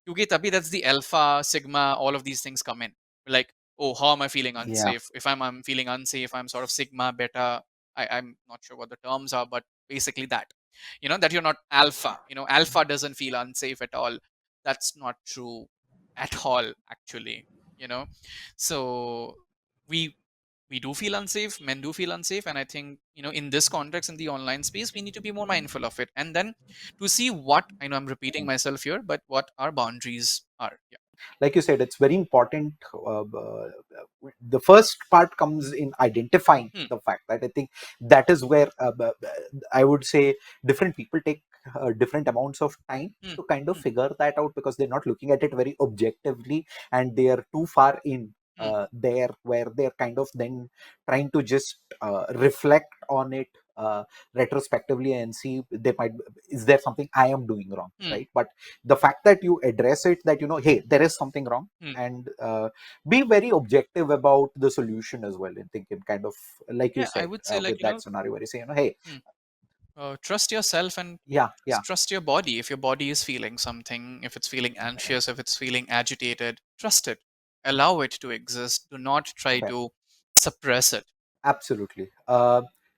Because tabhi that's the alpha, sigma, all of these things come in. Like, oh, how am I feeling Yeah. unsafe? If I'm feeling unsafe, I'm sort of sigma, beta. I'm not sure what the terms are, but basically that. That you're not alpha. Alpha doesn't feel unsafe at all. That's not true at all, actually. You know, so we we do feel unsafe, men do feel unsafe, and I think, in this context, in the online space, we need to be more mindful of it, and then to see what, I know I'm repeating myself here, but what our boundaries are. Yeah. Like you said, it's very important. The first part comes in identifying Hmm. the fact that I think that is where I would say different people take different amounts of time Hmm. to kind of Hmm. figure that out, because they're not looking at it very objectively, and they are too far in Hmm. there, where they're kind of then trying to just reflect on it retrospectively and see, they might, is there something I am doing wrong, Hmm. right? But the fact that you address it, that hey, there is something wrong, Hmm. and be very objective about the solution as well, and think in kind of, like you Yeah, I said, would say, like, with that scenario where you say, hey, hmm, trust yourself, and yeah, yeah, trust your body. If your body is feeling something, if it's feeling anxious, if it's feeling agitated, trust it, allow it to exist, do not try fair. to suppress it. Absolutely.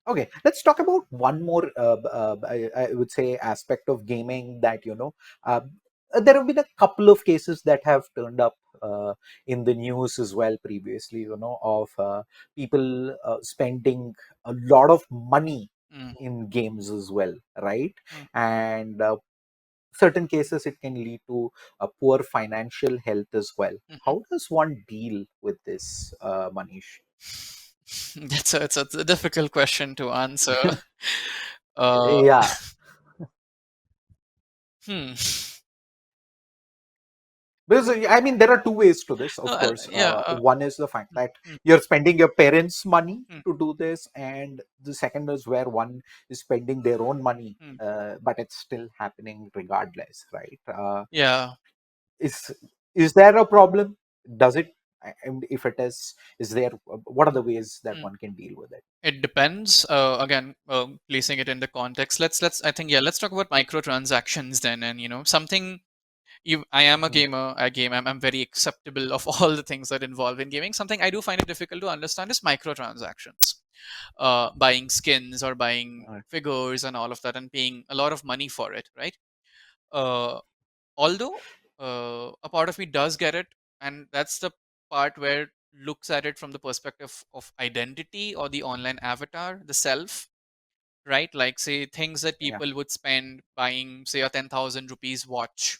Okay, let's talk about one more, I would say, aspect of gaming that, uh, there have been a couple of cases that have turned up in the news as well previously, of people spending a lot of money Hmm. in games as well, right? Hmm. And certain cases it can lead to a poor financial health as well. Mhm. How does one deal with this, Manish? It's a difficult question to answer. Uh, Yeah. hmm. Because I mean, there are two ways to this, No, of course. yeah. One is the fact Mm, that mm, you're spending your parents' money mm, to do this, and the second is where one is spending their own money, mm. but it's still happening regardless, right? Yeah. Is is there a problem? Does it? And if it is there? What are the ways that Mm. one can deal with it? It depends. Again, placing it in the context. Let's. I think, yeah. Let's talk about microtransactions then, and something. I am a Mm, gamer. I game. I'm very acceptable of all the things that involve in gaming. Something I do find it difficult to understand is microtransactions. Buying skins or buying right, figures and all of that, and paying a lot of money for it, right? Uh, Although a part of me does get it, and that's the part where looks at it from the perspective of identity or the online avatar, the self, right? Like, say, things that yeah, people would spend buying, say, a 10,000 rupees watch.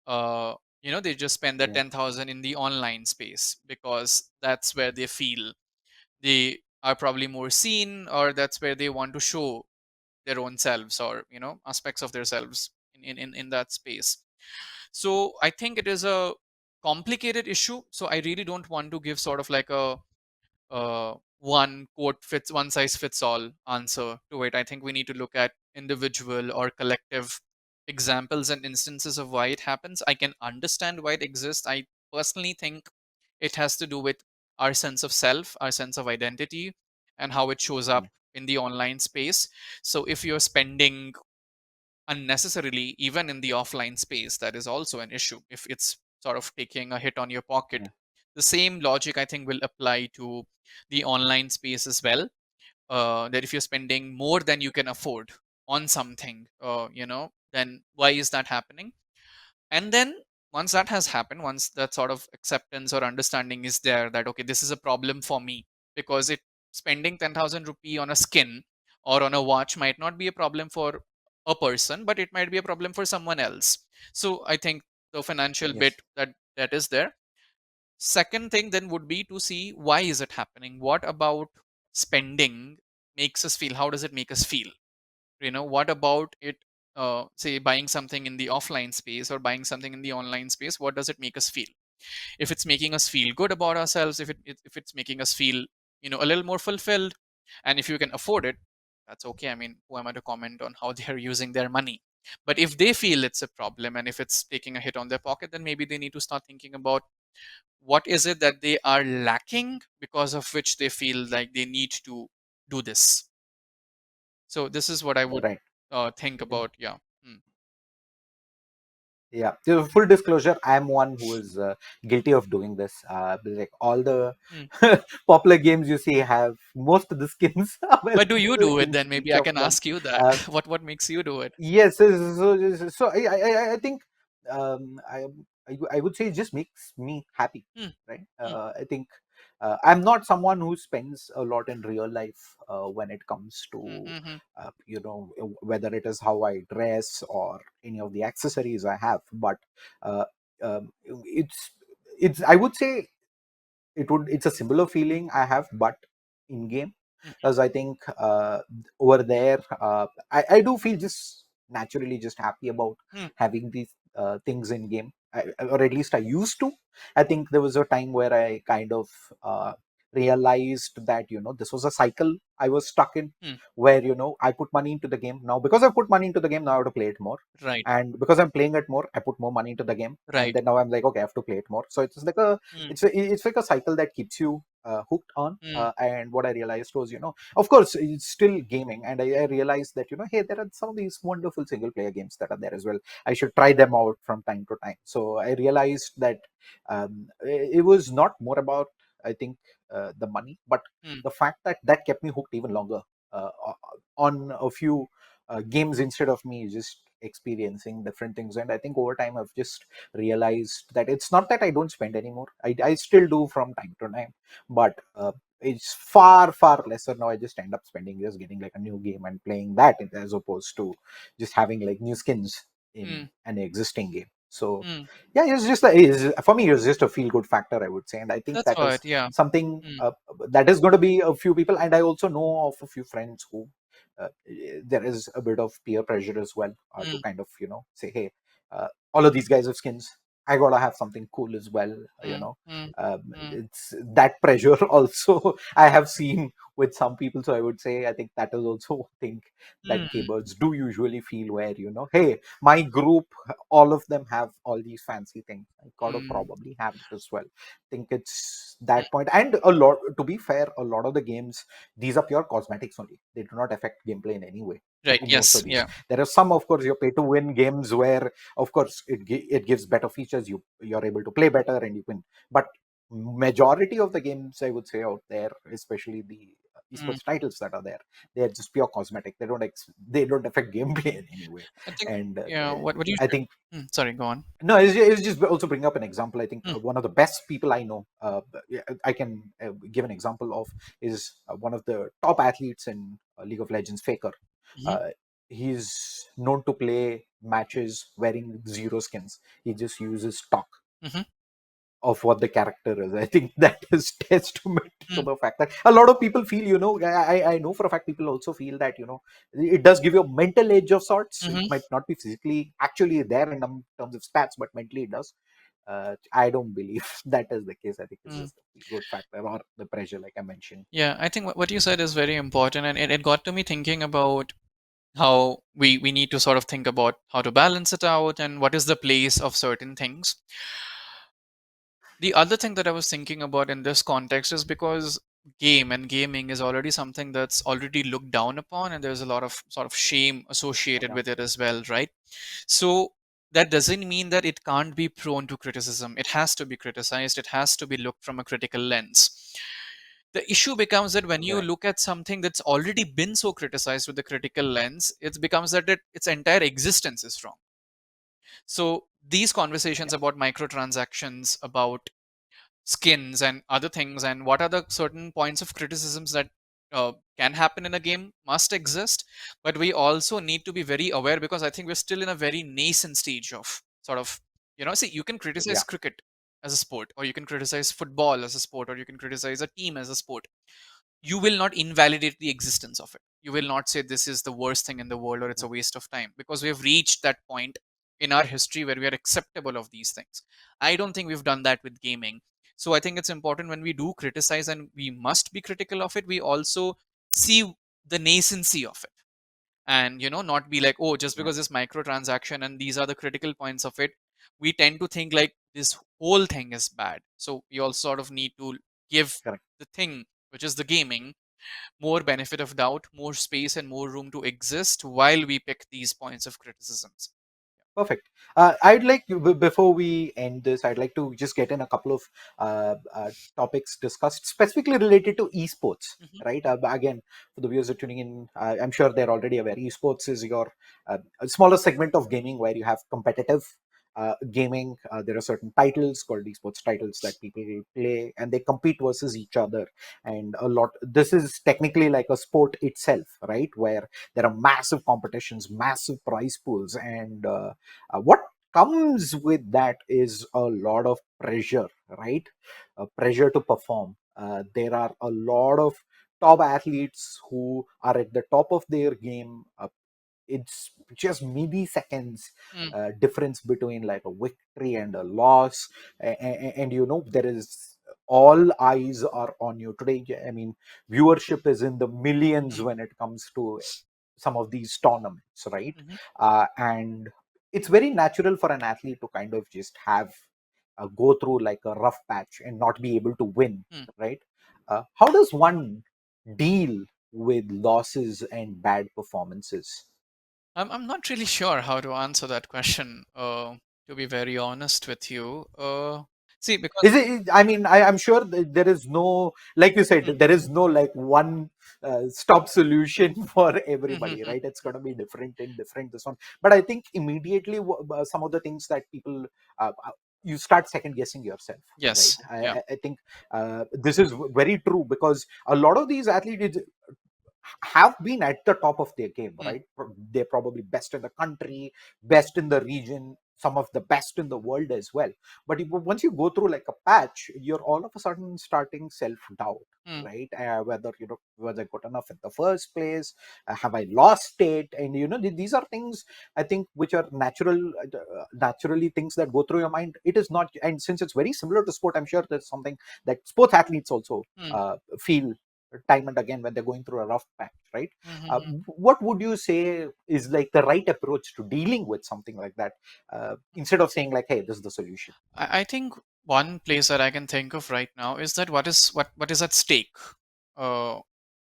uh they just spend that yeah, 10,000 in the online space because that's where they feel they are probably more seen, or that's where they want to show their own selves, or aspects of their selves in that space. So I think it is a complicated issue, so I really don't want to give sort of like a one quote fits one size fits all answer to it. I think we need to look at individual or collective examples and instances of why it happens. I can understand why it exists. I personally think it has to do with our sense of self, our sense of identity, and how it shows up yeah, in the online space. So if you're spending unnecessarily, even in the offline space, that is also an issue. If it's sort of taking a hit on your pocket, yeah, the same logic I think will apply to the online space as well. That if you're spending more than you can afford on something, then why is that happening? And then once that has happened, once that sort of acceptance or understanding is there that okay, this is a problem for me, because it spending 10,000 rupee on a skin or on a watch might not be a problem for a person, but it might be a problem for someone else. So I think the financial bit Yes. that is there. Second thing then would be to see why is it happening, what about spending makes us feel, how does it make us feel, what about it, say buying something in the offline space or buying something in the online space, what does it make us feel? If it's making us feel good about ourselves, if it's making us feel a little more fulfilled, and if you can afford it, that's okay. I mean, who am I to comment on how they're using their money? But if they feel it's a problem and if it's taking a hit on their pocket, then maybe they need to start thinking about what is it that they are lacking because of which they feel like they need to do this. So this is what I would Right. think about. Yeah. Mm. Yeah. So full disclosure, I'm one who is guilty of doing this. Like all the Mm. popular games you see have most of the skins Why do you available do it in then? Maybe each I of can them. ask you that. Uh, What makes you do it? Yes, so I think um, I, I would say it just makes me happy, Mm, right? mm, I think I'm not someone who spends a lot in real life when it comes mm, to mm, whether it is how I dress or any of the accessories I have, but uh, it's I would say it's a similar feeling I have, but in game, mm, because I think over there I do feel just naturally just happy about mm, having these things in game, or at least I used to. I think there was a time where I kind of uh, realized that this was a cycle I was stuck in, mm. where I put money into the game. Now because I put money into the game, now I have to play it more, Right, and because I'm playing it more, I put more money into the game, and right. then now I'm like, okay, I have to play it more. So it's like a Mm, it's like a cycle that keeps you hooked on. mm, And what I realized was, of course, it's still gaming, and I realized that hey, there are some of these wonderful single player games that are there as well. I should try them out from time to time. So I realized that it was not more about, I think, the money, but mm, the fact that that kept me hooked even longer on a few games, instead of me just experiencing different things. And I think over time I've just realized that it's not that I don't spend anymore. I still do from time to time, but it's far far lesser now. I just end up spending just getting like a new game and playing that, as opposed to just having like new skins in mm, an existing game. So mm. yeah, for me it's just a feel good factor, I would say. And I think That's that is what, yeah. something Mm, that is going to be a few people. And I also know of a few friends who uh, there is a bit of peer pressure as well, to mm, kind of say, hey, all of these guys have skins, I gotta have something cool as well. mm, mm, mm, It's that pressure also I have seen with some people. So I would say I think that is also one thing that mm, keyboards do usually feel, where hey, my group, all of them have all these fancy things, I gotta mm, probably have it as well. I think it's mm. that point. And a lot, to be fair, a lot of the games, these are pure cosmetics only. They do not affect gameplay in any way. Right. Most Yes. of these, Yeah. there are some, of course, your pay to win games where, of course, it gives better features. You're able to play better, and you can. But majority of the games, I would say, out there, especially the Mm. esports titles that are there, they are just pure cosmetic. They don't affect gameplay in any way. I think, And yeah. What you I said. think, Sorry. Go on. no, it's just also bring up an example. I think Mm, one of the best people I know, yeah, I can give an example of, is one of the top athletes in League of Legends, Faker. mhm, Uh, he's known to play matches wearing zero skins. He just uses stock mhm, of what the character is. I think that is testament to mm, the fact that a lot of people feel, I know for a fact people also feel that, it does give you a mental edge of sorts. It mhm, might not be physically actually there in terms of stats, but mentally it does. I don't believe that is the case. I think it's mm. just the good factor or the pressure, like I mentioned. Yeah. I think what you said is very important, and it got to me thinking about how we need to sort of think about how to balance it out and what is the place of certain things. The other thing that I was thinking about in this context is because gaming is already something that's already looked down upon, and there's a lot of sort of shame associated Yeah. with it as well, right? So that doesn't mean that it can't be prone to criticism. It has to be criticized, it has to be looked from a critical lens. The issue becomes that when you Right. look at something that's already been so criticized with the critical lens, it becomes that its entire existence is wrong. So these conversations about microtransactions, about skins and other things, and what are the certain points of criticisms that can happen in a game must exist. But we also need to be very aware, because I think we're still in a very nascent stage of sort of, see, you can criticize Yeah, cricket as a sport, or you can criticize football as a sport, or you can criticize a team as a sport. You will not invalidate the existence of it. You will not say this is the worst thing in the world or it's a waste of time, because we have reached that point in our history where we are acceptable of these things. I don't think we've done that with gaming. So I think it's important, when we do criticize, and we must be critical of it, we also see the nascency of it, and not be like, oh, just yeah, because this microtransaction and these are the critical points of it, we tend to think like this whole thing is bad. So we all sort of need to give correct. the thing, which is the gaming, more benefit of doubt, more space and more room to exist while we pick these points of criticisms. Perfect. I'd like before we end this, I'd like to just get in a couple of topics discussed specifically related to esports. Hmm. Right. Again, for the viewers who are tuning in, I'm sure they're already aware. Esports is your a smaller segment of gaming where you have competitive gaming. There are certain titles called esports titles that people play, and they compete versus each other. And a lot. This is technically like a sport itself, right? Where there are massive competitions, massive prize pools, and what comes with that is a lot of pressure, right? Pressure to perform. There are a lot of top athletes who are at the top of their game. It's just milliseconds Mm, difference between like a victory and a loss, and there is all eyes are on you today. I mean, viewership is in the millions mm, when it comes to some of these tournaments, right? mhm, And it's very natural for an athlete to kind of just have go through like a rough patch and not be able to win, mm. right? How does one deal with losses and bad performances? I'm not really sure how to answer that question, to be very honest with you. See, because Is it? I mean, I'm sure there is no, like you said, mm, there is no like one stop solution for mhm, everybody, mhm. right? It's going to be different in different this one. But I think immediately some of the things that people you start second guessing yourself, right? Yes, yeah. I think this is very true because a lot of these athletes have been at the top of their game, Mm, right? They're probably best in the country, best in the region, some of the best in the world as well. But once you go through like a patch, you're all of a sudden starting self doubt, mm, right? Whether was I good enough in the first place? Have I lost it? And these are things I think which are naturally things that go through your mind. It is not, and since it's very similar to sport, I'm sure there's something that sports athletes also mm, feel time and again when they're going through a rough patch, right? mhm, Uh, mhm. what would you say is like the right approach to dealing with something like that, instead of saying like, hey, this is the solution? I think one place that I can think of right now is that what is at stake. Uh,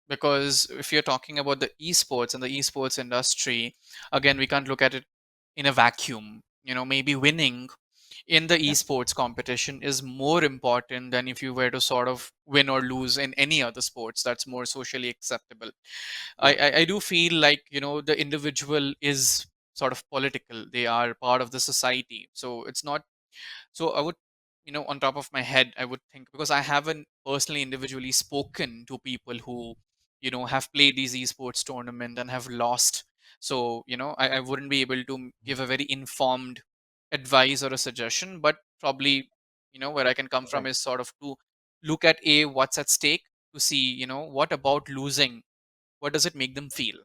because if you're talking about the esports and the esports industry, again, we can't look at it in a vacuum. Maybe winning in the Yeah, esports competition is more important than if you were to sort of win or lose in any other sports that's more socially acceptable. I, yeah, I, I do feel like, the individual is sort of political. They are part of the society. So it's not, so I would, on top of my head, I would think, because I haven't personally individually spoken to people who, have played these esports tournament and have lost. So, I wouldn't be able to give a very informed advice or a suggestion, but probably, where I can come from right, is sort of to look at what's at stake, to see, what about losing, what does it make them feel?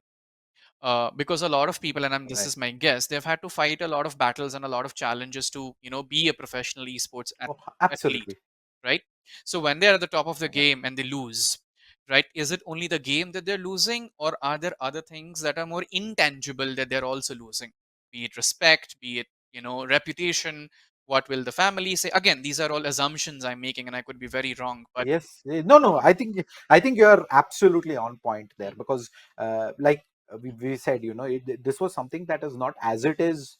Because a lot of people, and this right. is my guess, they've had to fight a lot of battles and a lot of challenges to be a professional esports Oh, athlete, absolutely. right? So when they're at the top of the Right. game and they lose, right, is it only the game that they're losing, or are there other things that are more intangible that they're also losing? Be it respect, be it reputation. What will the family say? Again, these are all assumptions I'm making, and I could be very wrong, but Yes. No, no. I think you're absolutely on point there mm, because, like we said, this was something that is not as it is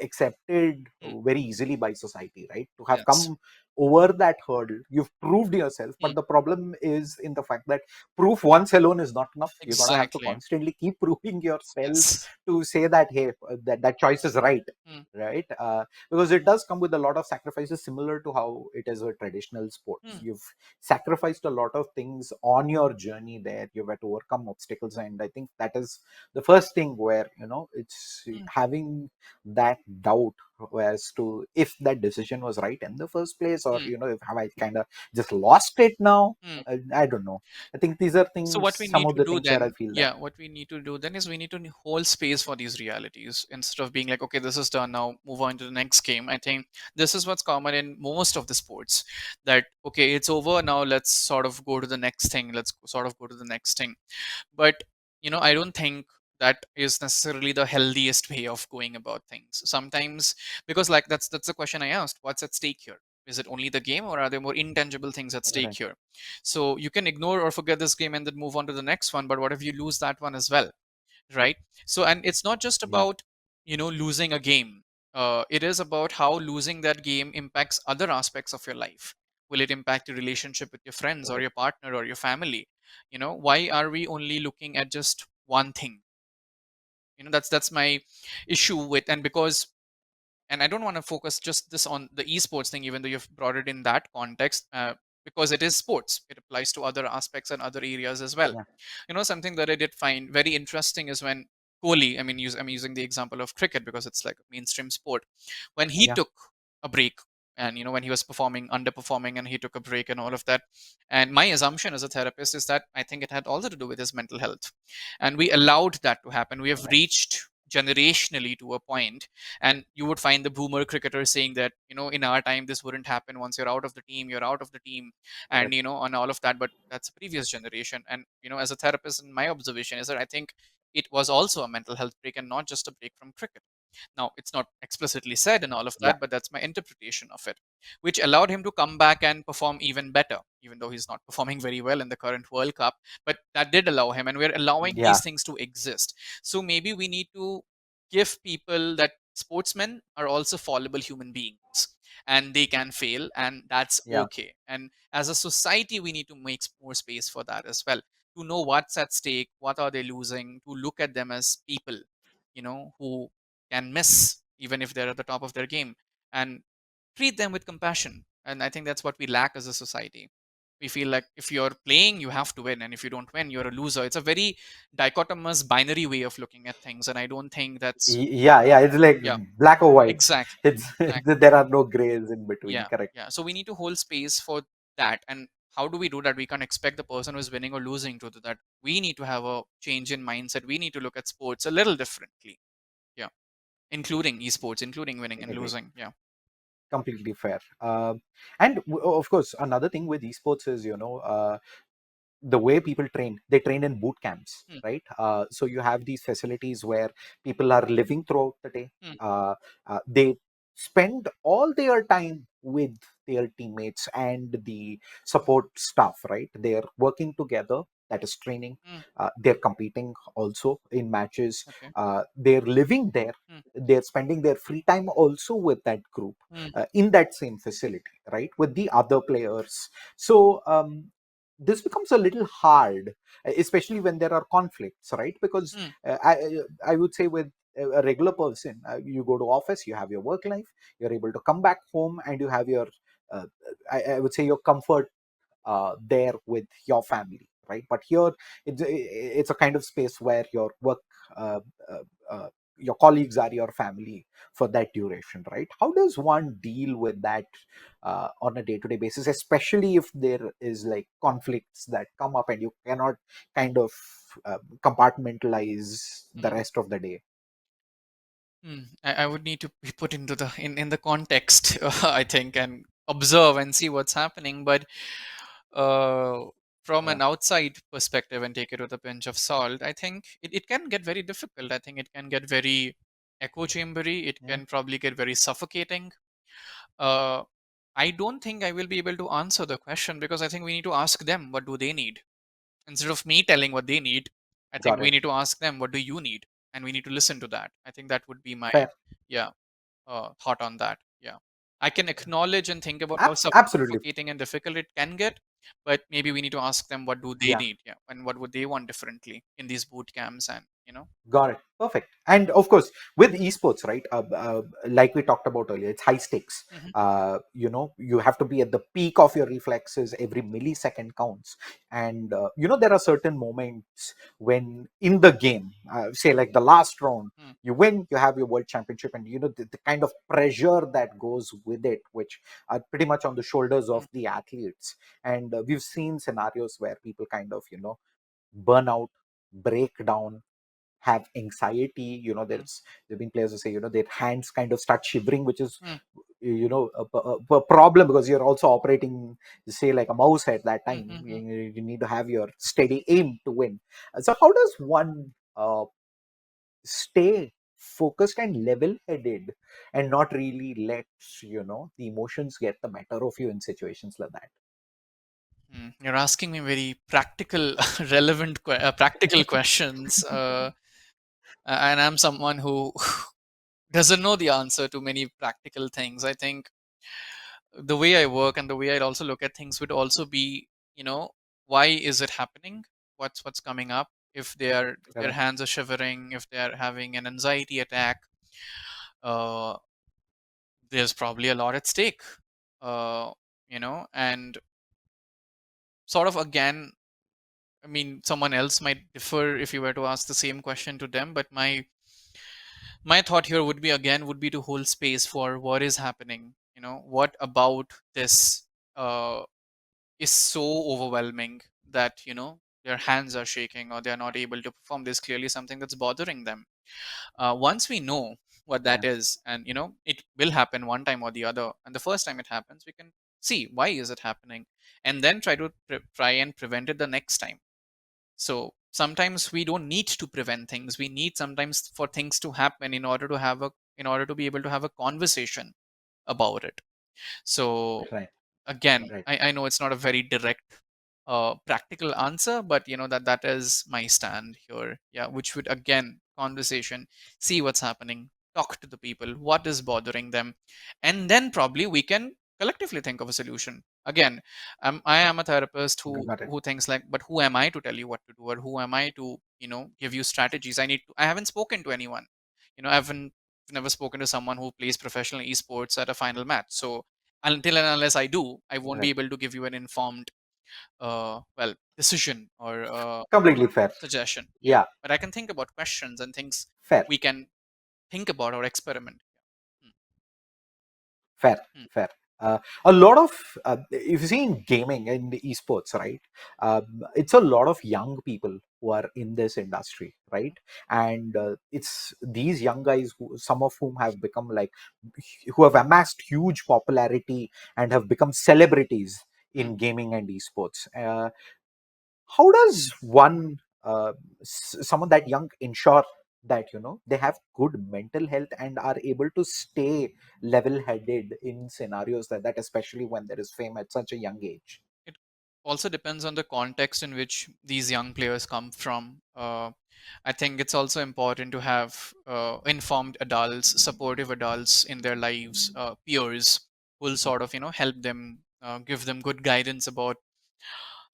accepted mm, very easily by society, right? To have yes. come over that hurdle. You've proved yourself, but Mm. the problem is in the fact that proof once alone is not enough. You're gonna have to Exactly. constantly keep proving yourself Yes. to say that, hey, that choice is right, Mm. right? Because it does come with a lot of sacrifices, similar to how it is with traditional sports. Mm. You've sacrificed a lot of things on your journey there. You've had to overcome obstacles, and I think that is the first thing where, it's Mm. having that doubt as to if that decision was right in the first place, or Mm. if have I kind of just lost it now. Mm. I don't know. I think these are So things, what we some need of to the do things where I then, feel that. yeah, what we need to do then is we need to hold space for these realities instead of being like, okay, this is done now, move on to the next game. I think this is what's common in most of the sports. That okay, it's over now. Let's sort of go to the next thing. Let's sort of go to the next thing. But I don't think that is necessarily the healthiest way of going about things sometimes, because like that's the question I asked, what's at stake here? Is it only the game, or are there more intangible things at stake Right. here? So you can ignore or forget this game and then move on to the next one, but what if you lose that one as well, right? So, and it's not just Yeah. about losing a game. It is about how losing that game impacts other aspects of your life. Will it impact your relationship with your friends or Correct. your partner or your family? Why are we only looking at just one thing? That's my issue with, and because, and I don't want to focus just this on the esports thing, even though you've brought it in that context, because it is sports. It applies to other aspects and other areas as well. Yeah. Something that I did find very interesting is when Kohli, I'm using the example of cricket because it's like a mainstream sport, when he Yeah. took a break, and when he was performing, underperforming, and he took a break and all of that. And my assumption as a therapist is that I think it had also to do with his mental health, and we allowed that to happen. We have Right. reached generationally to a point, and you would find the boomer cricketers saying that in our time this wouldn't happen. Once you're out of the team, you're out of the team, and Correct. on all of that. But that's a previous generation. And as a therapist, and my observation is that I think it was also a mental health break and not just a break from cricket. Now, it's not explicitly said and all of Yeah. that, but that's my interpretation of it, which allowed him to come back and perform even better, even though he's not performing very well in the current World Cup. But that did allow him, and we're allowing Yeah. these things to exist. So maybe we need to give people that sportsmen are also fallible human beings, and they can fail, and that's Yeah. okay. And as a society, we need to make more space for that as well, to know what's at stake, what are they losing, to look at them as people, who can miss even if they're at the top of their game, and treat them with compassion. And I think that's what we lack as a society. We feel like if you're playing, you have to win, and if you don't win, you're a loser. It's a very dichotomous binary way of looking at things, and I don't think that's, Yeah. Yeah. It's like yeah, black or white. exactly, It's exactly, there are no grays in between. yeah, Correct. yeah. So we need to hold space for that. And how do we do that? We can't expect the person who's winning or losing to do that. We need to have a change in mindset. We need to look at sports a little differently. Yeah, including esports, including winning and Agree. losing. Yeah. Completely fair. And of course, another thing with esports is, the way people train, they train in boot camps, Hmm. right? So you have these facilities where people are living throughout the day. Hmm. They spend all their time with their teammates and the support staff, right? They're working together, that is training. Hmm. They're competing also in matches. Okay. They're living there. Hmm. They're spending their free time also with that group, Hmm. in that same facility, right, with the other players. So this becomes a little hard, especially when there are conflicts, right? Because Hmm. I would say with a regular person, you go to office, you have your work life, you're able to come back home, and you have your, uh, I would say, your comfort there with your family, right? But here, it's a kind of space where your work, uh, uh, uh, your colleagues are your family for that duration, right? How does one deal with that on a day-to-day basis, especially if there is like conflicts that come up and you cannot kind of compartmentalize the Hmm. rest of the day? I would need to be put into in the context, I think, and observe and see what's happening. But uh, from Yeah. an outside perspective, and take it with a pinch of salt, I think it can get very difficult. I think it can get very echo chambery. It Yeah. can probably get very suffocating. Uh, I don't think I will be able to answer the question, because I think we need to ask them what do they need. Instead of me telling what they need, I think Got we it. need to ask them what do you need, and we need to listen to that. I think that would be my, Fair. yeah, thought on that. Yeah. I can acknowledge and think about how Absolutely. suffocating and difficult it can get, but maybe we need to ask them what do they Yeah. need, yeah, and what would they want differently in these boot camps, and Got it. Perfect. And of course, with esports, right? Like we talked about earlier, it's high stakes. hmm You have to be at the peak of your reflexes. Every millisecond counts. And there are certain moments when in the game, say like the last round, mm you win, you have your world championship, and the kind of pressure that goes with it, which are pretty much on the shoulders mm of the athletes. And we've seen scenarios where people kind of burn out, break down, have anxiety. mm There've been players who say their hands kind of start shivering, which is mm a problem, because you're also operating, say, like a mouse at that mm time. mm mm. You need to have your steady aim to win. So how does one stay focused and level headed and not really let the emotions get the better of you in situations like that? You're asking me very practical, relevant, practical questions, and I'm someone who doesn't know the answer to many practical things. I think the way I work and the way I'd also look at things would also be, you know, why is it happening? What's coming up? If their Correct. hands are shivering, if they're having an anxiety attack, uh, there's probably a lot at stake. Uh, and sort of again, I mean, someone else might differ if you were to ask the same question to them, but my thought here would be again would be to hold space for what is happening. What about this uh, is so overwhelming that their hands are shaking or they're not able to perform. There's clearly something that's bothering them. Once we know what that Yeah. is, and it will happen one time or the other, and the first time it happens, we can see why is it happening, and then try and prevent it the next time. So sometimes we don't need to prevent things. We need sometimes for things to happen in order to be able to have a conversation about it. So Right. again, Right. I know it's not a very direct practical answer, but that is my stand here, yeah, which would again conversation, see what's happening, talk to the people, what is bothering them, and then probably we can collectively think of a solution. Again, I am a therapist Got it. who thinks like, but who am I to tell you what to do, or who am I to give you strategies? I haven't spoken to anyone. I haven't never spoken to someone who plays professional esports at a final match. So until and unless I do, I won't be Right. able to give you an informed well, decision or Completely fair. suggestion. Yeah, Yeah. but I can think about questions and things Fair. we can think about or experiment. Hmm, Fair. hmm, Fair. A lot of, if you see in gaming and the esports, right? It's a lot of young people who are in this industry, right? And it's these young guys, some of whom have become like, who have amassed huge popularity and have become celebrities hmm. in gaming and esports. How does one, someone that young, ensure that they have good mental health and are able to stay level headed in scenarios like that, especially when there is fame at such a young age? It also depends on the context in which these young players come from. I think it's also important to have informed adults, supportive adults in their lives, peers who will sort of help them, give them good guidance about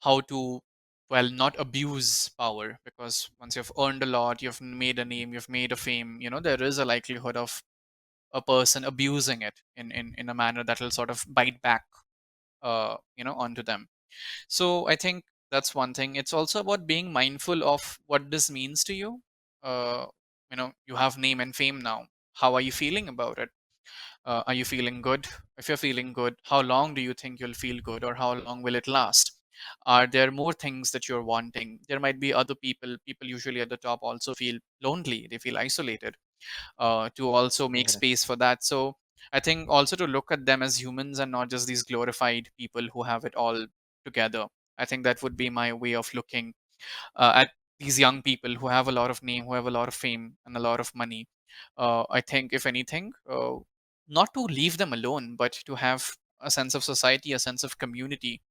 how to, well, not abuse power, because once you've earned a lot, you've made a name, you've made a fame, there is a likelihood of a person abusing it in a manner that will sort of bite back onto them. So I think that's one thing. It's also about being mindful of what this means to you. uh, you have name and fame now. How are you feeling about it? Are you feeling good? If you're feeling good, how long do you think you'll feel good, or how long will it last? Are there more things that you're wanting? There might be other people. People usually at the top also feel lonely, they feel isolated, to also make Correct. space for that. So I think also to look at them as humans and not just these glorified people who have it all together. I think that would be my way of looking at these young people who have a lot of name, who have a lot of fame and a lot of money. I think, if anything, not to leave them alone, but to have a sense of society, a sense of community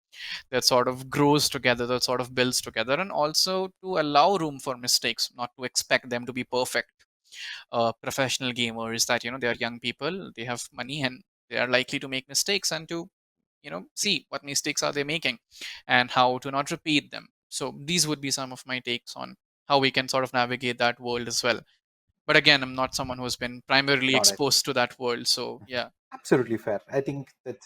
that sort of grows together, that sort of builds together, and also to allow room for mistakes, not to expect them to be perfect professional gamers, that they are young people, they have money, and They are likely to make mistakes, and to see what mistakes are they making and how to not repeat them. So these would be some of my takes on how we can sort of navigate that world as well. But again, I'm not someone who's been primarily Got it. exposed to that world, so yeah. Absolutely fair. I think that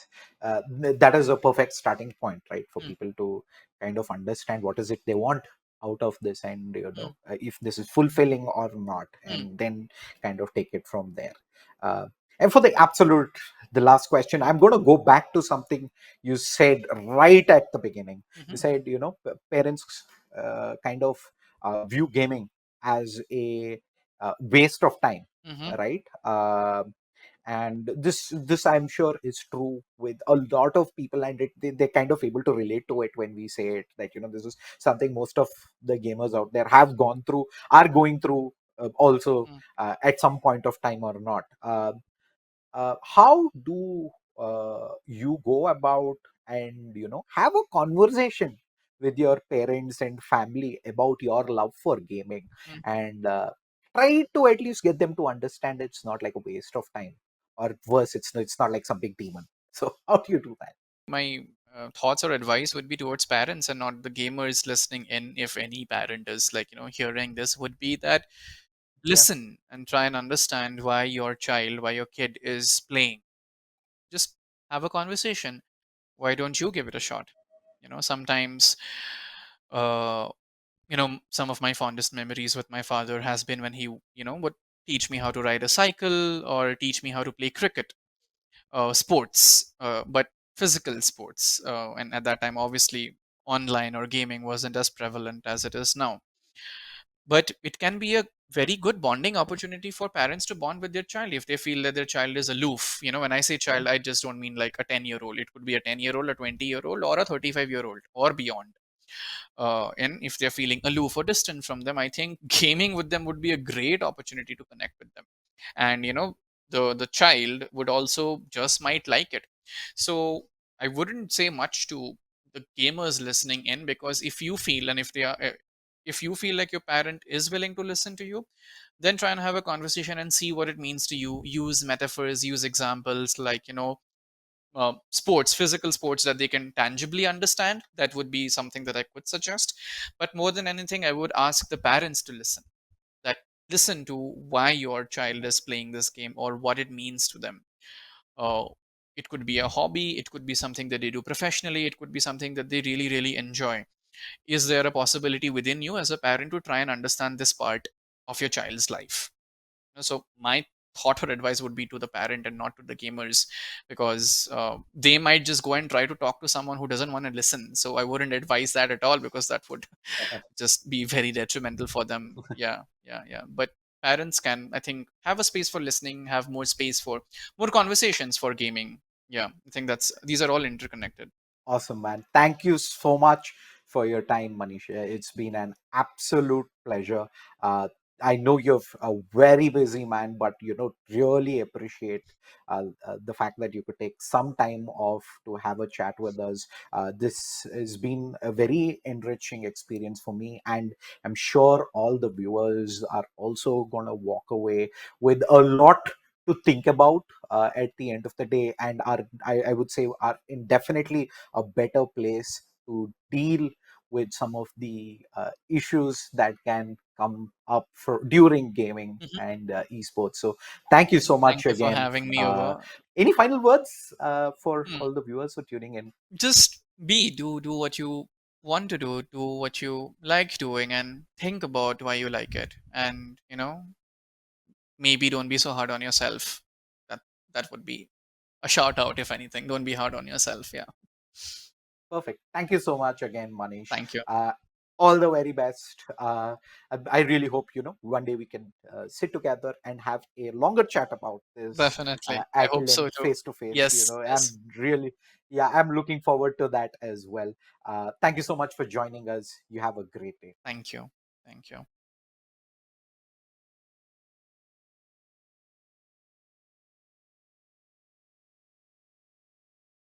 that is a perfect starting point, right, for Mm, people to kind of understand what is it they want out of this, and mm, if this is fulfilling or not, mm, and then kind of take it from there. Uh, and for the absolute, the last question, I'm going to go back to something you said right at the beginning. You mhm, said, parents kind of view gaming as a waste of time, mhm, right? And this I'm sure is true with a lot of people, and they're kind of able to relate to it when we say it, that this is something most of the gamers out there have gone through, are going through, also mm. at some point of time or not. How do you go about and have a conversation with your parents and family about your love for gaming, Mm. and try to at least get them to understand it's not like a waste of time, or worse, it's not like some big demon. So how do you do that? My thoughts or advice would be towards parents and not the gamers listening in. If any parent is like hearing this, would be that Yeah. listen and try and understand why your child, why your kid is playing. Just have a conversation. Why don't you give it a shot? Sometimes uh some of my fondest memories with my father has been when he would teach me how to ride a cycle or teach me how to play cricket, sports, but physical sports. And at that time, obviously, online or gaming wasn't as prevalent as it is now. But it can be a very good bonding opportunity for parents to bond with their child if they feel that their child is aloof. When I say Yeah. child, I just don't mean like a 10-year-old. It could be a 10-year-old, a 20-year-old, or a 35-year-old or beyond. And if they're feeling aloof or distant from them, I think gaming with them would be a great opportunity to connect with them. And the child would also just might like it. So I wouldn't say much to the gamers listening in, because if you feel, and if they are if you feel like your parent is willing to listen to you, then try and have a conversation and see what it means to you. Use metaphors, use examples, like sports, physical sports that they can tangibly understand. That would be something that I could suggest. But more than anything, I would ask the parents to listen. That listen to why your child is playing this game or what it means to them. uh, it could be a hobby, it could be something that they do professionally, it could be something that they really really enjoy. Is there a possibility within you as a parent to try and understand this part of your child's life? So my thought or advice would be to the parent and not to the gamers, because they might just go and try to talk to someone who doesn't want to listen. So I wouldn't advise that at all, because that would just be very detrimental for them. Yeah, yeah, yeah. But parents can, I think, have a space for listening, have more space for more conversations for gaming. Yeah, I think that's these are all interconnected. Awesome, man. Thank you so much for your time, Manish. It's been an absolute pleasure. Uh, I know you're a very busy man, but really appreciate the fact that you could take some time off to have a chat with us. This has been a very enriching experience for me, and I'm sure all the viewers are also going to walk away with a lot to think about at the end of the day, and I would say are in definitely a better place to deal with some of the issues that can come up for during gaming Mhm. and esports. So thank you so Thank much you for again. having me uh, over. any final words for Hmm. all the viewers who are tuning in? Just do what you want to do what you like doing, and think about why you like it. And maybe don't be so hard on yourself. That would be a shout out. If anything, don't be hard on yourself. Yeah. Perfect. Thank you so much again, Manish. Thank you. Uh, all the very best. I really hope one day we can sit together and have a longer chat about this Definitely, I at hope so length, too. face to face. Yes, I'm yes. really, yeah, I'm looking forward to that as well. Thank you so much for joining us. You have a great day. Thank you. Thank you.